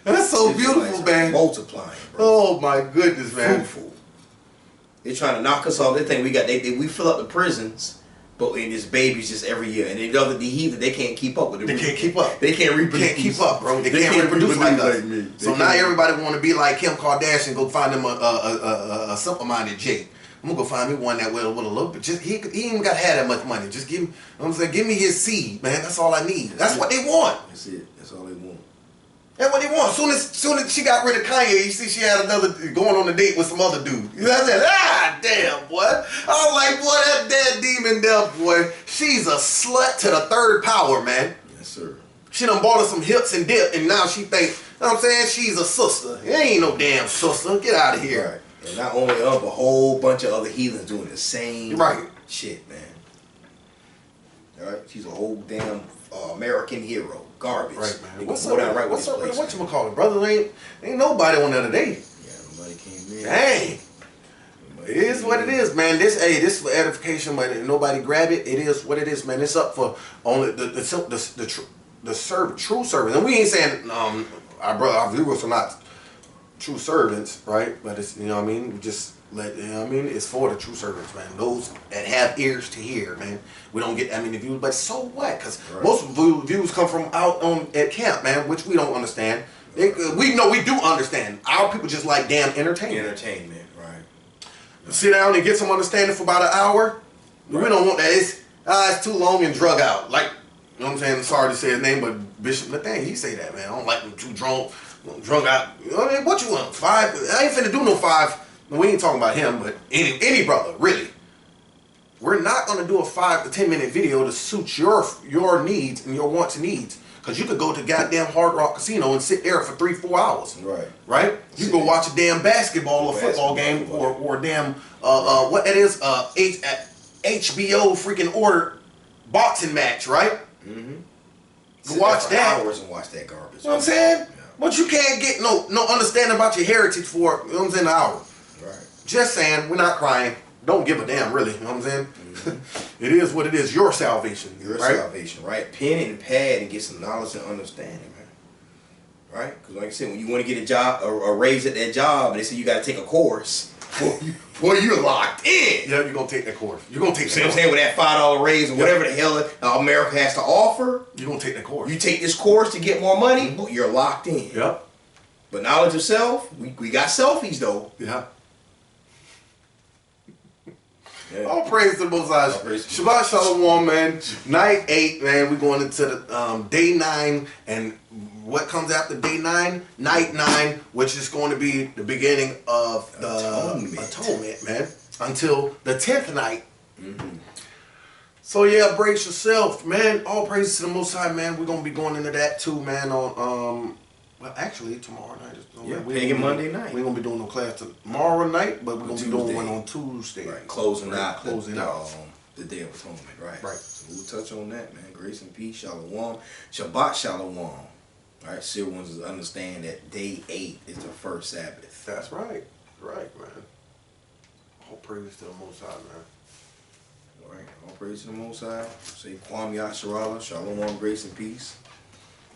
That's so beautiful, man. Multiplying, bro. Oh my goodness, man. Fruitful. They're trying to knock us off. They think we fill up the prisons, but in this babies just every year. And the heathen, they can't keep up with it. They can't keep up. They can't reproduce. They can't keep up, bro. They can't reproduce like us. So now everybody want to be like Kim Kardashian. Go find them a simple-minded Jake. I'm gonna go find me one that will a little bit. Just he ain't got to have that much money. Just give me. I'm saying, give me his seed, man. That's all I need. That's what they want. That's it. That's all they want. That's what he wants. Soon as she got rid of Kanye, you see she had another going on a date with some other dude. You know what I'm saying? Ah, damn, boy. I was like, boy, that demon devil, boy. She's a slut to the third power, man. Yes, sir. She done bought her some hips and dip, and now she think, you know what I'm saying? She's a sister. It ain't no damn sister. Get out of here. Right. And not only up, a whole bunch of other heathens doing the same shit, man. All right? She's a whole damn American hero. Garbage. Right, man. What's up, right what's up, what you call it, brother? Ain't nobody on there today. Yeah, nobody came in. Dang. It is what it is, man. This is for edification, but nobody grab it. It is what it is, man. It's up for only the true servants. And we ain't saying our viewers are not true servants, right? But it's, you know what I mean? We just let, you know what I mean? It's for the true servants, man. Those that have ears to hear, man. We don't get that many views, but so what? Because most views come from out at camp, man, which we don't understand. We know we do understand. Our people just like damn entertainment. Entertainment, right. Sit down and get some understanding for about an hour. Right. We don't want that. It's too long and drug out. Like, you know what I'm saying? Sorry to say his name, but Bishop Nathaniel, he say that, man. I don't like him too drunk out. You know what I mean? What you want? 5? I ain't finna do no 5. We ain't talking about him, but any brother, really. We're not gonna do a 5 to 10 minute video to suit your needs and your wants and needs. Cause you could go to goddamn Hard Rock Casino and sit there for 3-4 hours. Right. Right? You go watch a damn basketball or football game or damn what that is, HBO freaking ordered boxing match, right? Mm-hmm. Go watch that. Hours and watch that garbage. You know what I'm saying? Yeah. But you can't get no understanding about your heritage for, you know what I'm saying, an hour. Right. Just saying, we're not crying. Don't give a damn, really. You know what I'm saying? Mm-hmm. It is what it is. Your salvation. Your salvation, right? Pen and pad and get some knowledge and understanding, man. Right? Because like I said, when you want to get a job, a raise at that job, and they say you got to take a course, boy, you're locked in. Yeah, you're going to take that course. You're going to take that course. See what I'm saying? With that $5 raise or whatever the hell America has to offer. You're going to take that course. You take this course to get more money, but you're locked in. Yep. But knowledge of self, we got selfies, though. Yeah. All praise to the Most High. Shabbat Shalom, man. Night 8, man. We're going into the day 9, and what comes after day 9? Night 9, which is going to be the beginning of the atonement, man. Until the 10th night. Mm-hmm. So yeah, brace yourself, man. All praise to the Most High, man. We're gonna be going into that too, man. On well, actually tomorrow night. Pagan Monday night. We ain't gonna be doing no class tomorrow night, but we're gonna be doing one on Tuesday. Right, closing out the Day of Atonement. Right. Right. So we'll touch on that, man. Grace and peace, Shalom, Shabbat Shalom. All right. Still wants to understand that day 8 is the first Sabbath. That's right. Right, man. All praise to the Most High, man. All right. All praise to the Most High. Say Kwam Yasharala, Shalom, grace and peace.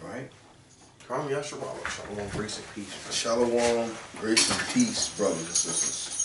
All right. Kwam Yasharala, Shalom, grace and peace. Man. Shalom, grace and peace, brothers and sisters.